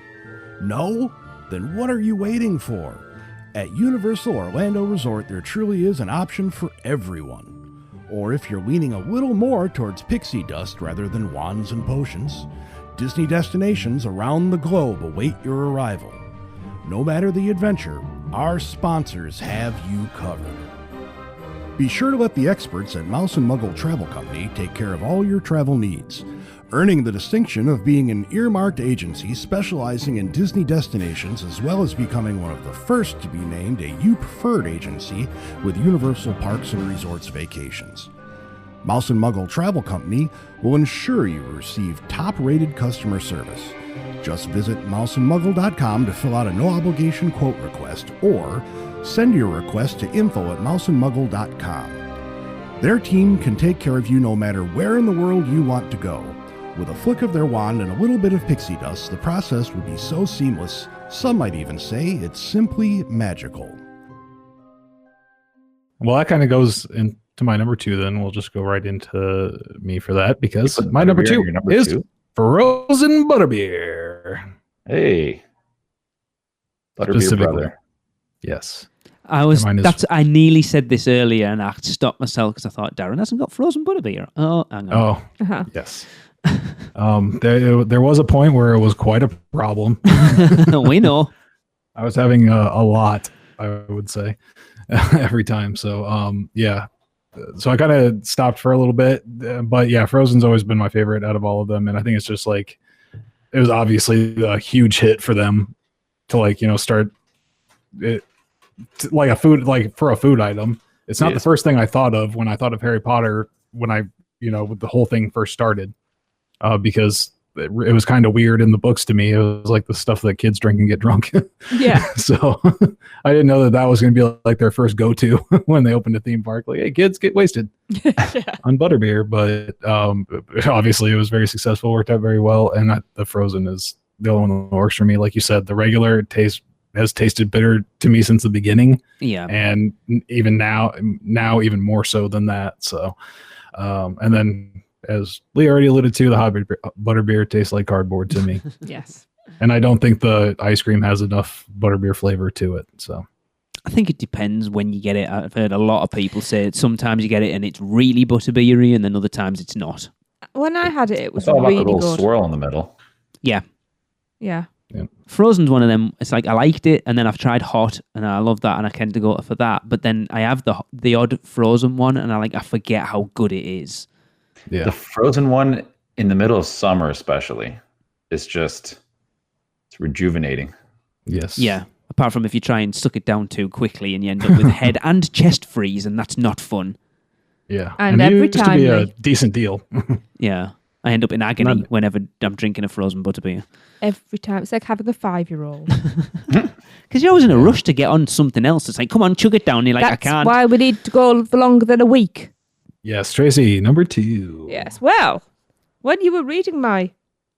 Speaker 5: No? Then what are you waiting for? At Universal Orlando Resort, there truly is an option for everyone. Or if you're leaning a little more towards pixie dust rather than wands and potions, Disney destinations around the globe await your arrival. No matter the adventure, our sponsors have you covered. Be sure to let the experts at Mouse & Muggle Travel Company take care of all your travel needs, earning the distinction of being an earmarked agency specializing in Disney destinations, as well as becoming one of the first to be named a You Preferred agency with Universal Parks and Resorts Vacations. Mouse & Muggle Travel Company will ensure you receive top-rated customer service. Just visit mouseandmuggle.com to fill out a no-obligation quote request, or send your request to info@mouseandmuggle.com. Their team can take care of you no matter where in the world you want to go. With a flick of their wand and a little bit of pixie dust, the process will be so seamless, some might even say it's simply magical.
Speaker 1: Well, that kind of goes into my number 2 then. We'll just go right into me for that, because my number 2 is frozen butterbeer.
Speaker 4: Hey. Butterbeer
Speaker 1: Specifically.
Speaker 4: brother.
Speaker 1: Yes.
Speaker 2: I nearly said this earlier, and I stopped myself because I thought Darren hasn't got frozen butterbeer. Oh, hang on.
Speaker 1: Oh,
Speaker 3: Uh-huh.
Speaker 1: yes. There was a point where it was quite a problem.
Speaker 2: We know.
Speaker 1: I was having a lot, I would say, every time. So, yeah. So I kind of stopped for a little bit, but yeah, Frozen's always been my favorite out of all of them. And I think it's just like, it was obviously a huge hit for them to start it like a food, like for a food item. It's not the first thing I thought of when I thought of Harry Potter, when when the whole thing first started, because it was kind of weird in the books to me. It was like the stuff that kids drink and get drunk.
Speaker 3: Yeah.
Speaker 1: So I didn't know that was going to be like their first go-to when they opened a theme park. Like, hey, kids, get wasted on butterbeer. But obviously it was very successful, worked out very well. And the Frozen is the only one that works for me. Like you said, the regular has tasted bitter to me since the beginning.
Speaker 2: Yeah.
Speaker 1: And even now even more so than that. So, and then as Lee already alluded to, the hot butterbeer tastes like cardboard to me.
Speaker 3: Yes.
Speaker 1: And I don't think the ice cream has enough butterbeer flavor to it. So
Speaker 2: I think it depends when you get it. I've heard a lot of people say it. Sometimes you get it and it's really butterbeery, and then other times it's not.
Speaker 3: When I had it, it was
Speaker 4: It's all about
Speaker 3: really
Speaker 4: the little
Speaker 3: good.
Speaker 4: swirl in the middle.
Speaker 2: Yeah.
Speaker 3: Yeah.
Speaker 2: Frozen's one of them. It's like I liked it, and then I've tried hot, and I love that, and I tend to go for that. But then I have the odd frozen one, and I forget how good it is.
Speaker 1: Yeah.
Speaker 4: The frozen one in the middle of summer, especially, it's rejuvenating.
Speaker 1: Yes.
Speaker 2: Yeah. Apart from if you try and suck it down too quickly, and you end up with head and chest freeze, and that's not fun.
Speaker 1: Yeah.
Speaker 3: And
Speaker 1: it
Speaker 3: every
Speaker 1: used to
Speaker 3: time
Speaker 1: be a decent deal.
Speaker 2: Yeah. I end up in agony whenever I'm drinking a frozen butterbeer.
Speaker 3: Every time. It's like having a 5-year-old.
Speaker 2: Because you're always in a rush to get on something else. It's like, come on, chug it down. And you're like,
Speaker 3: That's
Speaker 2: I can't.
Speaker 3: why we need to go for longer than a week.
Speaker 1: Yes, Tracy, number 2.
Speaker 3: Yes. Well, when you were reading my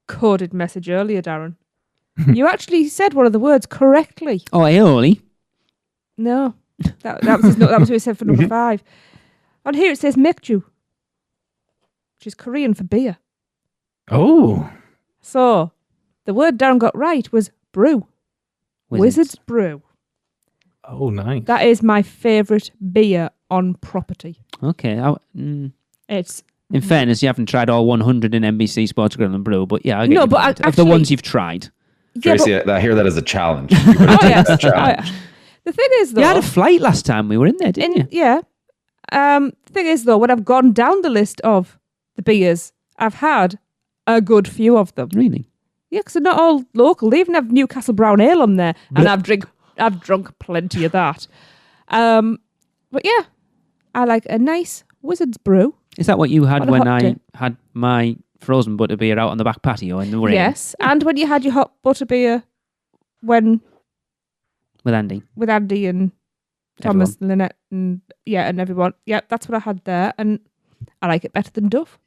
Speaker 3: coded message earlier, Darren, you actually said one of the words correctly.
Speaker 2: Oh, aioli.
Speaker 3: No. That was what he said for number 5. On here it says mekju, which is Korean for beer.
Speaker 1: Oh.
Speaker 3: So, the word Darren got right was brew. Wizard's Brew.
Speaker 1: Oh, nice.
Speaker 3: That is my favourite beer on property.
Speaker 2: Okay.
Speaker 3: It's
Speaker 2: In fairness, you haven't tried all 100 in NBC Sports Grill and Brew, but yeah, I get
Speaker 3: No,
Speaker 2: your
Speaker 3: but
Speaker 2: point. Of
Speaker 3: actually-
Speaker 2: the ones you've tried.
Speaker 4: Tracy, I hear that as a challenge. You better
Speaker 3: Oh,
Speaker 4: take
Speaker 3: yes.
Speaker 4: that challenge.
Speaker 3: Oh, yeah. The thing is, though,
Speaker 2: You had a flight last time we were in there, didn't you?
Speaker 3: yeah. The thing is, though, when I've gone down the list of the beers, I've had a good few of them.
Speaker 2: Really?
Speaker 3: Yeah, because they're not all local. They even have Newcastle Brown Ale on there, and I've drunk plenty of that. But yeah, I like a nice Wizard's Brew.
Speaker 2: Is that what you had
Speaker 3: On a
Speaker 2: when
Speaker 3: hot
Speaker 2: I
Speaker 3: day.
Speaker 2: had my frozen butterbeer out on the back patio in the rain?
Speaker 3: Yes, and when you had your hot butterbeer when
Speaker 2: With Andy.
Speaker 3: with Andy and Thomas and Lynette and everyone. Yeah, that's what I had there, and I like it better than Duff.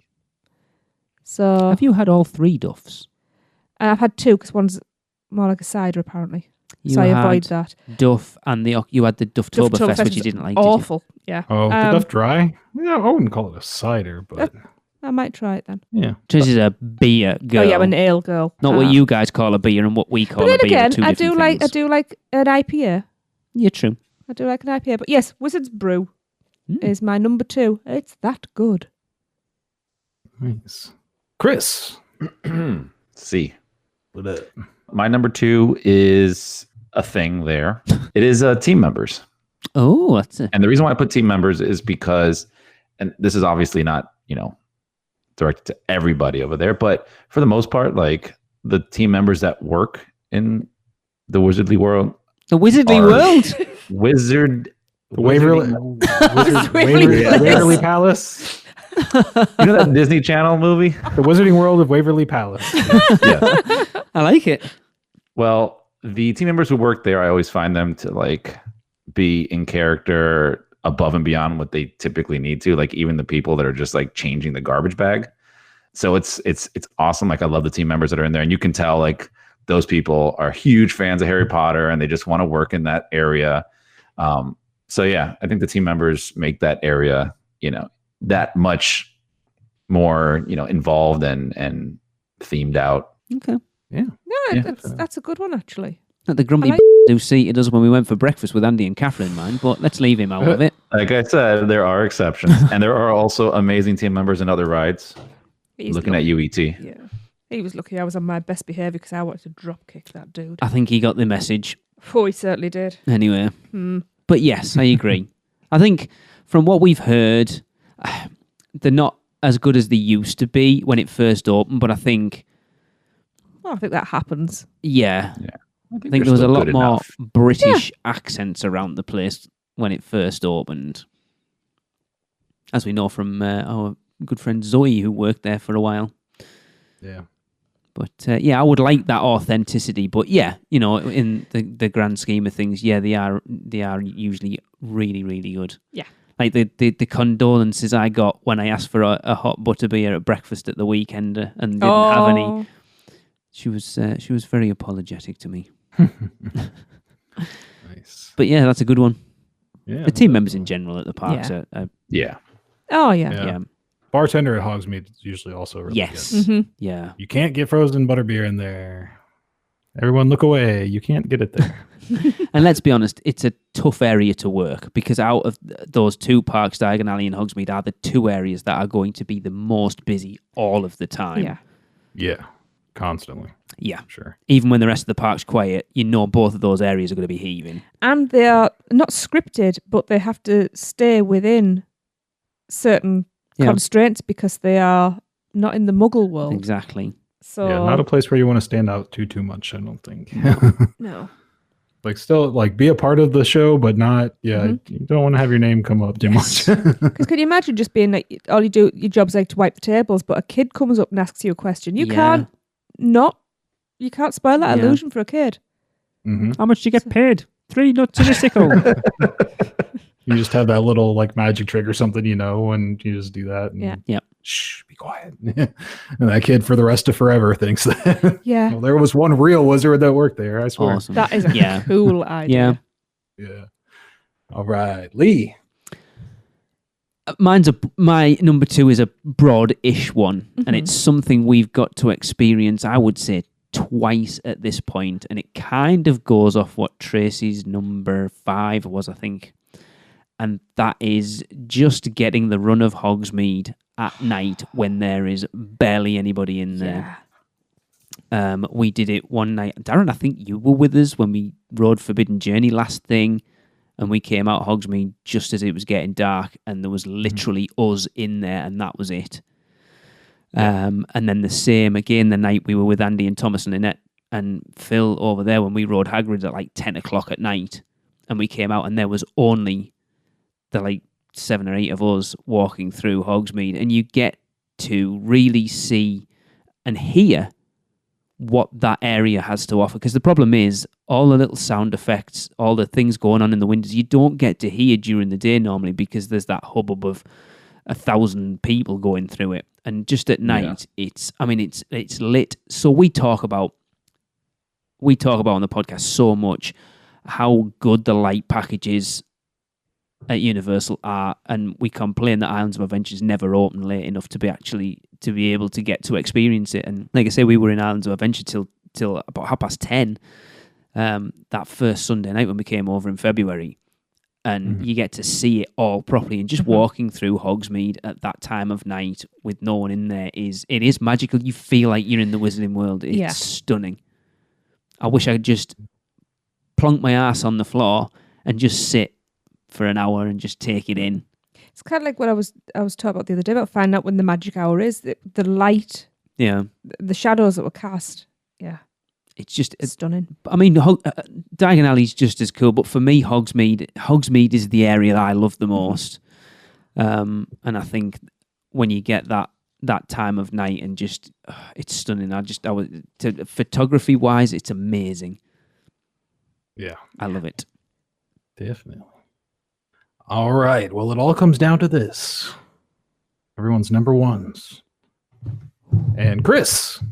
Speaker 3: So
Speaker 2: Have you had all 3 Duffs?
Speaker 3: and I've had 2 because one's more like a cider apparently.
Speaker 2: You
Speaker 3: So I
Speaker 2: had
Speaker 3: avoid that.
Speaker 2: Duff and you had the Dufftoberfest, which you
Speaker 3: was
Speaker 2: didn't like, did
Speaker 3: awful. Yeah.
Speaker 1: Oh, the Duff Dry? Yeah, I wouldn't call it a cider, but
Speaker 3: I might try it then.
Speaker 1: yeah.
Speaker 2: you? Tracy's a beer girl.
Speaker 3: Oh yeah, I'm an ale girl.
Speaker 2: Not what you guys call a beer and what we call
Speaker 3: But
Speaker 2: a
Speaker 3: then
Speaker 2: beer. are
Speaker 3: again,
Speaker 2: two
Speaker 3: I
Speaker 2: different
Speaker 3: do
Speaker 2: things.
Speaker 3: like an IPA.
Speaker 2: Yeah, true.
Speaker 3: I do like an IPA. But yes, Wizard's Brew is my number 2. It's that good.
Speaker 1: Nice. Chris.
Speaker 4: See.
Speaker 1: What up?
Speaker 4: My number 2 is a thing there. It is team members.
Speaker 2: Oh, that's it.
Speaker 4: And the reason why I put team members is because, and this is obviously not, directed to everybody over there, but for the most part, like the team members that work in the Wizardly World,
Speaker 2: The Wizardly
Speaker 4: Are-
Speaker 2: World.
Speaker 1: Waverly Palace.
Speaker 4: You know that Disney Channel movie?
Speaker 1: The Wizarding World of Waverly Palace.
Speaker 4: Yeah.
Speaker 2: I like it.
Speaker 4: Well, the team members who work there, I always find them to like be in character above and beyond what they typically need to. Like even the people that are just like changing the garbage bag. So it's awesome. Like I love the team members that are in there, and you can tell like those people are huge fans of Harry Potter and they just want to work in that area. So yeah, I think the team members make that area, that much more, involved and themed out.
Speaker 2: Okay.
Speaker 1: Yeah.
Speaker 3: No, that's a good one actually.
Speaker 2: Not the grumpy
Speaker 3: I like-
Speaker 2: who seated us when we went for breakfast with Andy and Catherine, mind, but let's leave him out of it.
Speaker 4: Like I said, there are exceptions, and there are also amazing team members in other rides.
Speaker 3: He's
Speaker 4: Looking at
Speaker 3: lucky.
Speaker 4: UET.
Speaker 3: Yeah. He was lucky I was on my best behaviour because I wanted to drop kick that dude.
Speaker 2: I think he got the message
Speaker 3: Oh, he certainly did.
Speaker 2: anyway.
Speaker 3: Hmm.
Speaker 2: But yes, I agree. I think from what we've heard, they're not as good as they used to be when it first opened, but I think,
Speaker 3: Well, I think that happens.
Speaker 2: yeah, I think
Speaker 4: they're
Speaker 2: there was a
Speaker 4: still
Speaker 2: lot
Speaker 4: good
Speaker 2: more
Speaker 4: enough.
Speaker 2: British accents around the place when it first opened. As we know from our good friend Zoe, who worked there for a while.
Speaker 1: Yeah.
Speaker 2: But yeah, I would like that authenticity. But yeah, in the grand scheme of things, yeah, they are usually really, really good.
Speaker 3: Yeah.
Speaker 2: Like the condolences I got when I asked for a hot butterbeer at breakfast at the weekend and didn't have any. She was very apologetic to me.
Speaker 1: Nice.
Speaker 2: But yeah, that's a good one.
Speaker 1: Yeah.
Speaker 2: The team members in general at the parks
Speaker 3: Yeah.
Speaker 2: are
Speaker 4: Yeah.
Speaker 3: Oh, yeah.
Speaker 2: yeah.
Speaker 1: Bartender at Hogsmeade is usually also really
Speaker 2: Yes.
Speaker 1: good.
Speaker 3: Mm-hmm.
Speaker 2: Yeah.
Speaker 1: You can't get frozen butterbeer in there. Everyone look away. You can't get it there.
Speaker 2: And let's be honest, it's a tough area to work because out of those 2 parks, Diagon Alley and Hogsmeade, are the 2 areas that are going to be the most busy all of the time.
Speaker 3: Yeah.
Speaker 1: Yeah. constantly.
Speaker 2: Yeah.
Speaker 1: Sure.
Speaker 2: Even when the rest of the park's quiet, you know both of those areas are going to be heaving.
Speaker 3: And they are not scripted, but they have to stay within certain constraints because they are not in the Muggle world.
Speaker 2: Exactly.
Speaker 3: So
Speaker 1: Yeah, not a place where you want to stand out too much, I don't think.
Speaker 3: no.
Speaker 1: Like still like be a part of the show, but not you don't want to have your name come up too much.
Speaker 3: Because can you imagine just being like all you do, your job's like to wipe the tables, but a kid comes up and asks you a question. You can't spoil that illusion for a kid.
Speaker 1: Mm-hmm.
Speaker 2: How much do you get paid? 3 nuts and a sickle.
Speaker 1: You just have that little like magic trick or something, and you just do that. And,
Speaker 2: Yeah.
Speaker 1: Shh, be quiet. And that kid for the rest of forever thinks that.
Speaker 3: Yeah.
Speaker 1: Well, there was one real wizard that worked there, I swear.
Speaker 2: Awesome.
Speaker 3: That is a cool idea.
Speaker 1: Yeah. All right. Lee.
Speaker 2: My number 2 is a broad-ish one, and it's something we've got to experience, I would say, twice at this point, and it kind of goes off what Tracy's number 5 was, I think. And that is just getting the run of Hogsmeade at night when there is barely anybody in there. We did it one night. Darren, I think you were with us when we rode Forbidden Journey last thing, and we came out Hogsmeade just as it was getting dark, and there was literally us in there, and that was it. And then the same again the night we were with Andy and Thomas and Annette and Phil over there when we rode Hagrid's at like 10 o'clock at night, and we came out and there was only the like 7 or 8 of us walking through Hogsmeade, and you get to really see and hear what that area has to offer. Because the problem is all the little sound effects, all the things going on in the windows, you don't get to hear during the day normally because there's that hubbub of 1,000 people going through it. And just at night, it's lit. So we talk about on the podcast so much how good the light packages at Universal are, and we complain that Islands of Adventure's never open late enough to be able to get to experience it. And like I say, we were in Islands of Adventure till about 10:30 that first Sunday night when we came over in February, and you get to see it all properly. And just walking through Hogsmeade at that time of night with no one in there is magical. You feel like you're in the Wizarding World. It's stunning. I wish I could just plonk my ass on the floor and just sit for an hour and just take it in.
Speaker 3: It's kind of like what I was talking about the other day about finding out when the magic hour is. The light, the shadows that were cast. Yeah,
Speaker 2: it's just
Speaker 3: stunning.
Speaker 2: I mean, Diagon Alley is just as cool, but for me, Hogsmeade is the area that I love the most. And I think when you get that time of night and just it's stunning. Photography wise, it's amazing.
Speaker 1: Yeah,
Speaker 2: I love it.
Speaker 1: Definitely. All right. Well, it all comes down to this. Everyone's number ones. And Chris,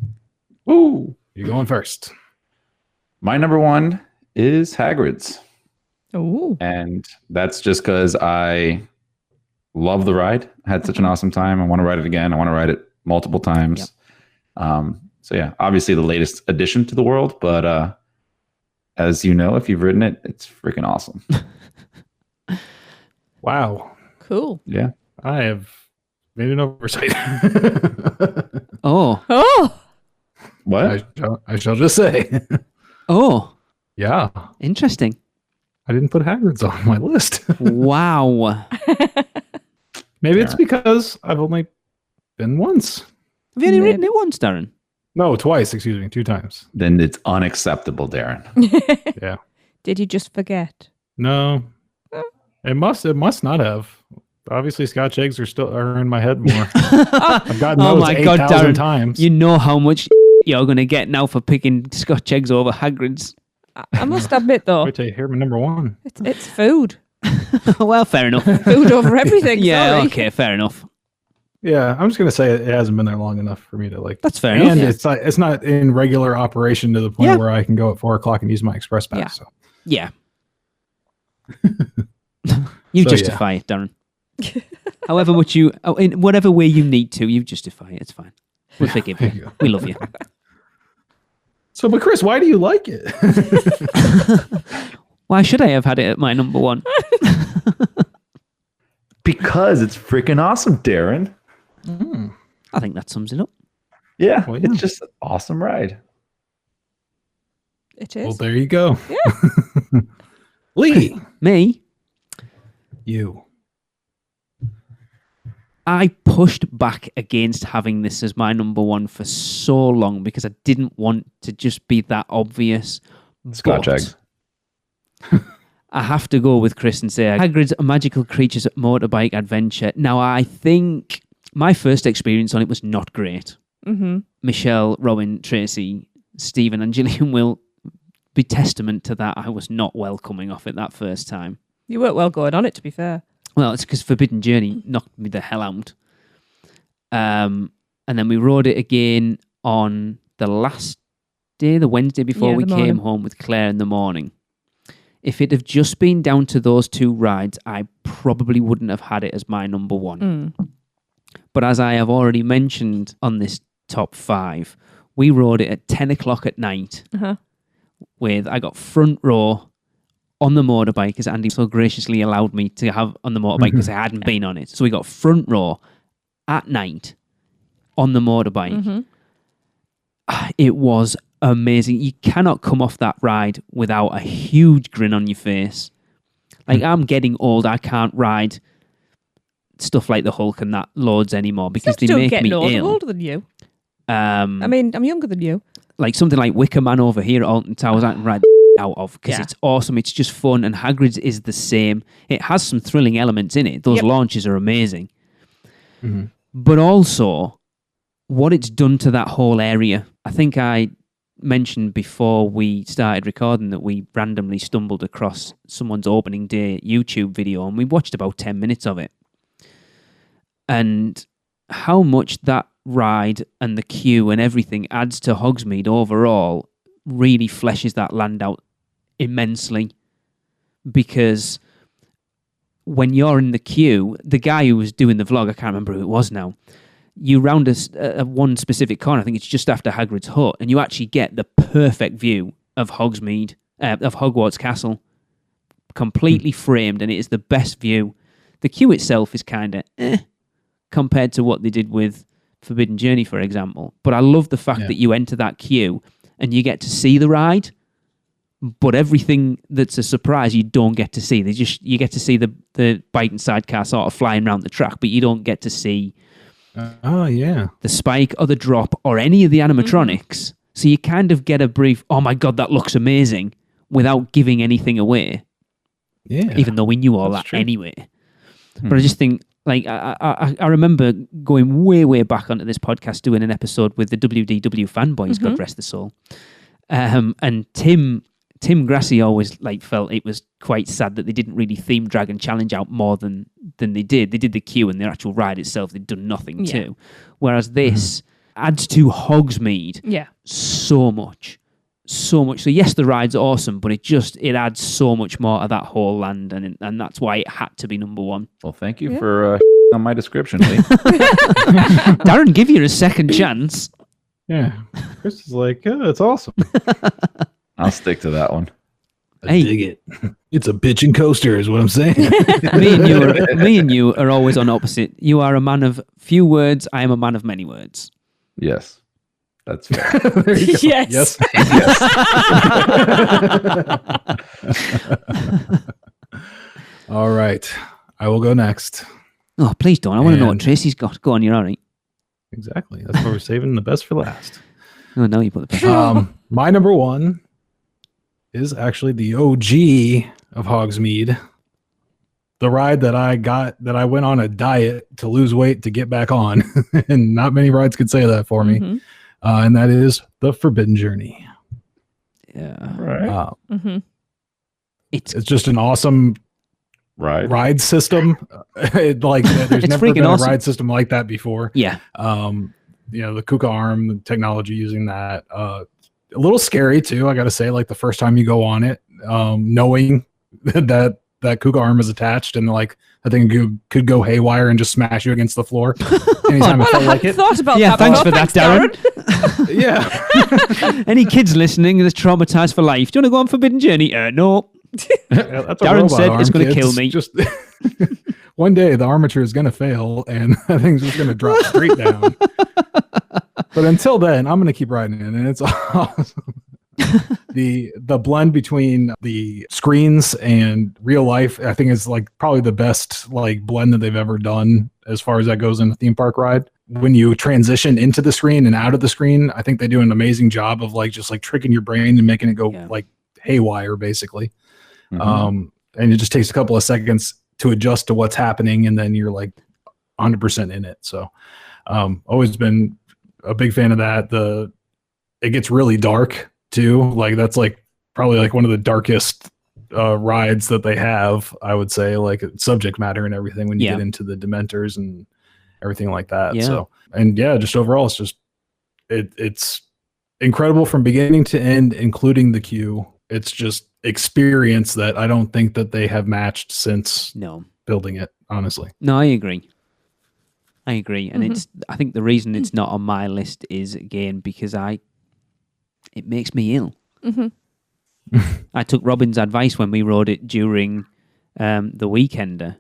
Speaker 1: you're going first.
Speaker 4: My number 1 is Hagrid's.
Speaker 3: Oh.
Speaker 4: And that's just because I love the ride. I had such an awesome time. I want to ride it again. I want to ride it multiple times. Yep. So yeah, obviously the latest addition to the world, but as you know, if you've ridden it, it's freaking awesome.
Speaker 1: Wow.
Speaker 3: Cool.
Speaker 4: Yeah.
Speaker 1: I have made an oversight.
Speaker 3: Oh.
Speaker 4: What?
Speaker 1: I shall just say.
Speaker 2: Oh.
Speaker 1: Yeah.
Speaker 2: Interesting.
Speaker 1: I didn't put Hagrid's on my list.
Speaker 2: Wow.
Speaker 1: Maybe it's because I've only been once.
Speaker 2: Have you only ridden it once, Darren?
Speaker 1: No, twice. Excuse me, 2 times.
Speaker 4: Then it's unacceptable, Darren.
Speaker 1: Yeah.
Speaker 3: Did you just forget?
Speaker 1: No. It must not have. Obviously, Scotch eggs are in my head more. I've gotten those 8,000 times.
Speaker 2: You know how much you're going to get now for picking Scotch eggs over Hagrid's.
Speaker 3: I must admit, though,
Speaker 1: Wait till you hear my number 1.
Speaker 3: it's food.
Speaker 2: Well, fair enough.
Speaker 3: Food over everything.
Speaker 2: Yeah,
Speaker 3: sorry.
Speaker 2: okay, fair enough.
Speaker 1: Yeah, I'm just gonna say it hasn't been there long enough for me to like.
Speaker 2: That's fair enough.
Speaker 1: And it's not in regular operation to the point where I can go at 4:00 and use my express pass.
Speaker 3: Yeah.
Speaker 1: So
Speaker 2: Yeah. You justify it, Darren. However much in whatever way you need to, you justify it. It's fine. We'll forgive you. We love you.
Speaker 1: So, but Chris, why do you like it?
Speaker 2: Why should I have had it at my number 1?
Speaker 4: Because it's freaking awesome, Darren.
Speaker 2: I think that sums it up.
Speaker 4: Yeah,
Speaker 1: Well, yeah.
Speaker 4: it's just an awesome ride.
Speaker 3: It is.
Speaker 1: Well, there you go.
Speaker 3: Yeah.
Speaker 1: Lee,
Speaker 2: Me,
Speaker 1: you.
Speaker 2: I pushed back against having this as my number one for so long because I didn't want to just be that obvious.
Speaker 4: Scotch
Speaker 2: But
Speaker 4: eggs.
Speaker 2: I have to go with Chris and say Hagrid's Magical Creatures Motorbike Adventure. Now, I think my first experience on it was not great.
Speaker 3: Mm-hmm.
Speaker 2: Michelle, Robin, Tracy, Stephen, and Gillian will be testament to that. I was not well coming off it that first time.
Speaker 3: You weren't well going on it, to be fair.
Speaker 2: Well, it's because Forbidden Journey knocked me the hell out. And then we rode it again on the last day, the Wednesday before we came home with Claire in the morning. If it had just been down to those two rides, I probably wouldn't have had it as my number one. But as I have already mentioned on this top 5, we rode it at 10 o'clock at night I got front row on the motorbike, as Andy so graciously allowed me to have on the motorbike because I hadn't been on it. So we got front row at night on the motorbike. It was amazing. You cannot come off that ride without a huge grin on your face. Like, I'm getting old. I can't ride stuff like the Hulk and that loads anymore because they make me ill.
Speaker 3: I'm older than you. I mean, I'm younger than you.
Speaker 2: Like something like Wicker Man over here at Alton Towers, I can ride out of because it's awesome. It's just fun, and Hagrid's is the same. It has some thrilling elements in it. Those launches are amazing. But also, what it's done to that whole area. I think I mentioned before we started recording that we randomly stumbled across someone's opening day YouTube video, and we watched about 10 minutes of it. And how much that ride and the queue and everything adds to Hogsmeade overall really fleshes that land out immensely, because when you're in the queue, the guy who was doing the vlog, I can't remember who it was now, you round one specific corner, I think it's just after Hagrid's hut, and you actually get the perfect view of Hogsmeade, of Hogwarts Castle, completely framed, and it is the best view. The queue itself is kind of compared to what they did with Forbidden Journey, for example. But I love the fact that you enter that queue and you get to see the ride, but everything that's a surprise you don't get to see. You get to see the bike and sidecar sort of flying around the track, but you don't get to see the spike or the drop or any of the animatronics. So you kind of get a brief, oh my God, that looks amazing, without giving anything away.
Speaker 1: Yeah.
Speaker 2: Even though we knew all that anyway. But I just think, like, I remember going way back onto this podcast doing an episode with the WDW fanboys, God rest their soul. And Tim Grassi always felt it was quite sad that they didn't really theme Dragon Challenge out more than they did. They did the queue and the actual ride itself, they'd done nothing to. Whereas this adds to Hogsmeade so much. So much. So yes, the ride's awesome, but it adds so much more to that whole land, and that's why it had to be number one.
Speaker 4: Well, thank you for on my description, Lee.
Speaker 2: Darren, give you a second chance.
Speaker 1: Yeah. Chris is like, it's awesome.
Speaker 4: I'll stick to that one.
Speaker 1: I dig it. It's a bitchin' coaster is what I'm saying.
Speaker 2: me and you are always on opposite. You are a man of few words. I am a man of many words.
Speaker 4: Yes. That's fair.
Speaker 1: There you go.
Speaker 3: Yes.
Speaker 1: All right. I will go next.
Speaker 2: Oh, please don't. I want to know what Tracy's got. Go on, you're all right.
Speaker 1: Exactly. That's why we're saving the best for last.
Speaker 2: Oh, no, you put the best.
Speaker 1: My number one is actually the OG of Hogsmeade. The ride that I went on a diet to lose weight to get back on. And not many rides could say that for me. And that is the Forbidden Journey.
Speaker 2: Yeah.
Speaker 4: Right.
Speaker 2: It's
Speaker 1: just an awesome ride system. There's never been a ride system like that before.
Speaker 2: Yeah.
Speaker 1: The Kuka arm, the technology using that. A little scary too, I gotta say, like the first time you go on it, knowing that Kuka arm is attached and I think it could go haywire and just smash you against the floor anytime it felt like it.
Speaker 3: Thought about
Speaker 2: that. Thanks for that, Darren.
Speaker 1: Yeah.
Speaker 2: Any kids listening that's traumatized for life? Do you want to go on Forbidden Journey? No.
Speaker 1: Yeah, that's a
Speaker 2: Darren
Speaker 1: robot
Speaker 2: said
Speaker 1: arm,
Speaker 2: it's going to
Speaker 1: kids.
Speaker 2: kill me.
Speaker 1: Just one day the armature is going to fail and that thing's just going to drop straight down. But until then, I'm going to keep riding it, and it's awesome. The blend between the screens and real life, I think, is like probably the best like blend that they've ever done as far as that goes in a theme park ride. When you transition into the screen and out of the screen, I think they do an amazing job of like just like tricking your brain and making it go like haywire, basically. And it just takes a couple of seconds to adjust to what's happening, and then you're like 100% in it. So always been a big fan of that. It gets really dark too. Like that's like probably like one of the darkest rides that they have, I would say, like subject matter and everything when you get into the Dementors and everything like that. So, and just overall, it's just, it's incredible from beginning to end, including the queue. It's just experience that I don't think that they have matched since building it, honestly.
Speaker 2: No, I agree. And I think the reason it's not on my list is, again, because it makes me ill. I took Robin's advice when we rode it during the Weekender,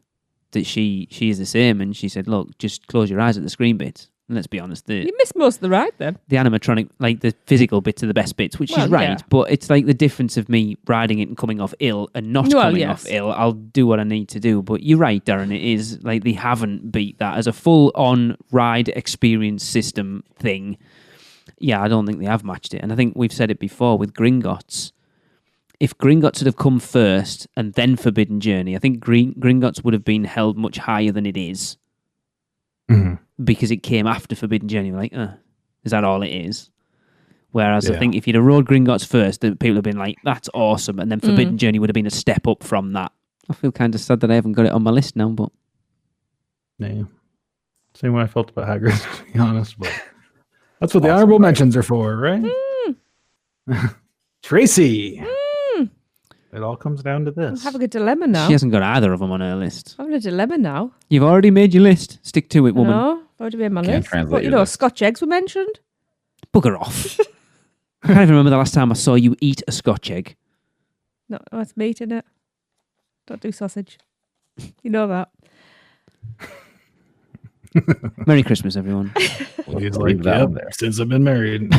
Speaker 2: that she is the same, and she said, look, just close your eyes at the screen bits. And let's be honest,
Speaker 3: you missed most of the ride then.
Speaker 2: The animatronic, like the physical bits are the best bits, which is right, but it's like the difference of me riding it and coming off ill and not coming off ill. I'll do what I need to do. But you're right, Darren, it is like they haven't beat that as a full-on ride experience system thing. Yeah, I don't think they have matched it. And I think we've said it before with Gringotts. If Gringotts had have come first and then Forbidden Journey, I think Gringotts would have been held much higher than it is. Because it came after Forbidden Journey. We're like, is that all it is? Whereas I think if you'd have rode Gringotts first, the people would have been like, that's awesome. And then Forbidden Journey would have been a step up from that. I feel kind of sad that I haven't got it on my list now, but...
Speaker 1: Yeah. Same way I felt about Hagrid, to be honest, but... That's what the honorable mentions are for, right? Tracy. It all comes down to this.
Speaker 3: I'm having a dilemma now.
Speaker 2: She hasn't got either of them on her list.
Speaker 3: I'm having a dilemma now.
Speaker 2: You've already made your list. Stick to it, woman.
Speaker 3: No, I've already made my
Speaker 4: Can't
Speaker 3: list.
Speaker 4: translate
Speaker 3: But,
Speaker 4: list.
Speaker 3: Scotch eggs were mentioned.
Speaker 2: Bugger off. I can't even remember the last time I saw you eat a Scotch egg.
Speaker 3: No, it's meat in it. Don't do sausage. You know that.
Speaker 2: Merry Christmas, everyone.
Speaker 1: He's like, since I've been married.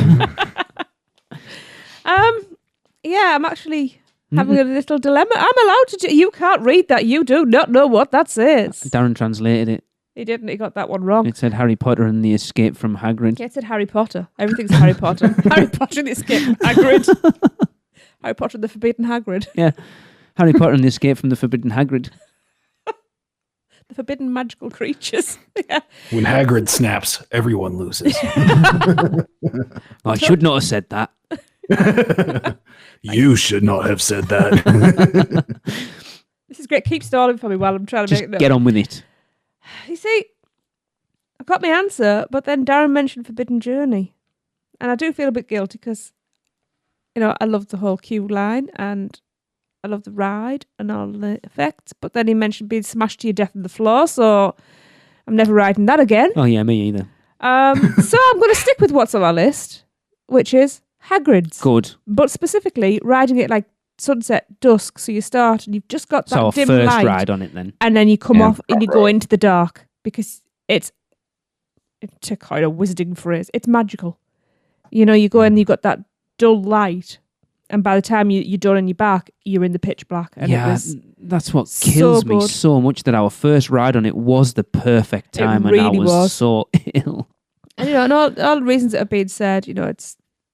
Speaker 3: I'm actually having a little dilemma. I'm allowed to do. You can't read that. You do not know what that says.
Speaker 2: Darren translated it.
Speaker 3: He didn't. He got that one wrong.
Speaker 2: It said Harry Potter and the Escape from Hagrid.
Speaker 3: Yeah, it said Harry Potter. Everything's Harry Potter. Harry Potter and the Escape from Hagrid. Harry Potter and the Forbidden Hagrid.
Speaker 2: Yeah. Harry Potter and the Escape from the Forbidden Hagrid.
Speaker 3: The forbidden magical creatures. Yeah.
Speaker 1: When Hagrid snaps, everyone loses.
Speaker 2: I should not have said that.
Speaker 1: You should not have said that.
Speaker 3: This is great. Keep stalling for me while I'm trying to
Speaker 2: Just
Speaker 3: make it.
Speaker 2: Get on with it.
Speaker 3: You see, I've got my answer, but then Darren mentioned Forbidden Journey. And I do feel a bit guilty because, I love the whole queue line and I love the ride and all the effects. But then he mentioned being smashed to your death on the floor, so I'm never riding that again.
Speaker 2: Oh, yeah, me either.
Speaker 3: So I'm going to stick with what's on our list, which is Hagrid's.
Speaker 2: Good.
Speaker 3: But specifically, riding it like sunset, dusk, so you start and you've just got that dim
Speaker 2: first
Speaker 3: light.
Speaker 2: ride on it then.
Speaker 3: And then you come off and you go into the dark because it's a kind of wizarding phrase. It's magical. You go in, you've got that dull light, and by the time you're done and you're back, you're in the pitch black. And
Speaker 2: that's what kills me so much, that our first ride on it was the perfect time,
Speaker 3: really
Speaker 2: and I was so ill.
Speaker 3: And and all the reasons that have been said,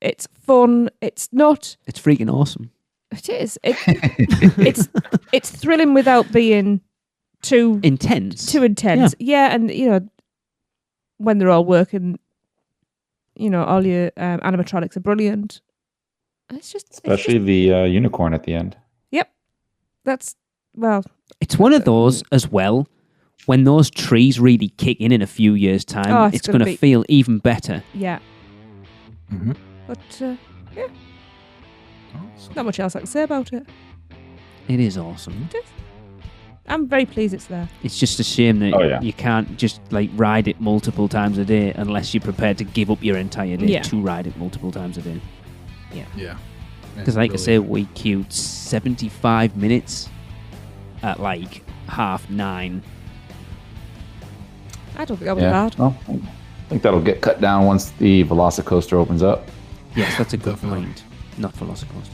Speaker 3: it's fun. It's not.
Speaker 2: It's freaking awesome.
Speaker 3: It is. It's thrilling without being too
Speaker 2: intense.
Speaker 3: Yeah, and when they're all working, all your animatronics are brilliant.
Speaker 4: Especially the unicorn at the end.
Speaker 3: Yep.
Speaker 2: It's one of those as well. When those trees really kick in a few years' time, it's going to feel even better.
Speaker 3: Yeah.
Speaker 1: Mm-hmm.
Speaker 3: But, yeah. Not much else I can say about it.
Speaker 2: It is awesome.
Speaker 3: It is. I'm very pleased it's there.
Speaker 2: It's just a shame that you can't just ride it multiple times a day unless you're prepared to give up your entire day to ride it multiple times a day.
Speaker 3: Yeah.
Speaker 2: Because like I say, we queued 75 minutes at like 9:30.
Speaker 3: I don't think that was bad.
Speaker 4: Well, I think that'll get cut down once the Velocicoaster opens up.
Speaker 2: Yes, that's a good
Speaker 1: Definitely.
Speaker 2: point. Not Velocicoaster.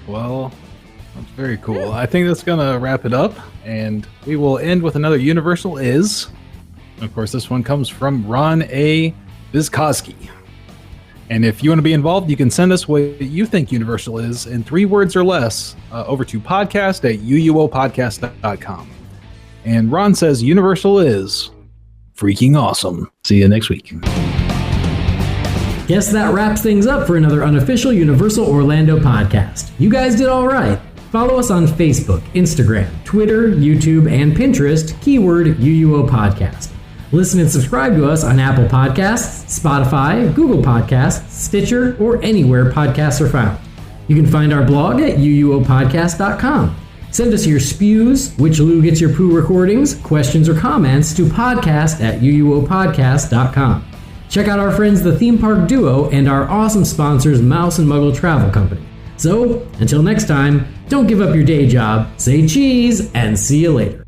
Speaker 1: Well, that's very cool. I think that's going to wrap it up, and we will end with another Universal Is. Of course, this one comes from Ron A. Vizkowski. And if you want to be involved, you can send us what you think Universal is in 3 words or less over to podcast@uuopodcast.com. And Ron says Universal is freaking awesome. See you next week.
Speaker 6: Guess that wraps things up for another unofficial Universal Orlando podcast. You guys did all right. Follow us on Facebook, Instagram, Twitter, YouTube, and Pinterest, keyword UUO Podcast. Listen and subscribe to us on Apple Podcasts, Spotify, Google Podcasts, Stitcher, or anywhere podcasts are found. You can find our blog at uuopodcast.com. Send us your spews, which Lou gets your poo recordings, questions, or comments to podcast@uuopodcast.com. Check out our friends the Theme Park Duo and our awesome sponsors Mouse and Muggle Travel Company. So, until next time, don't give up your day job, say cheese, and see you later.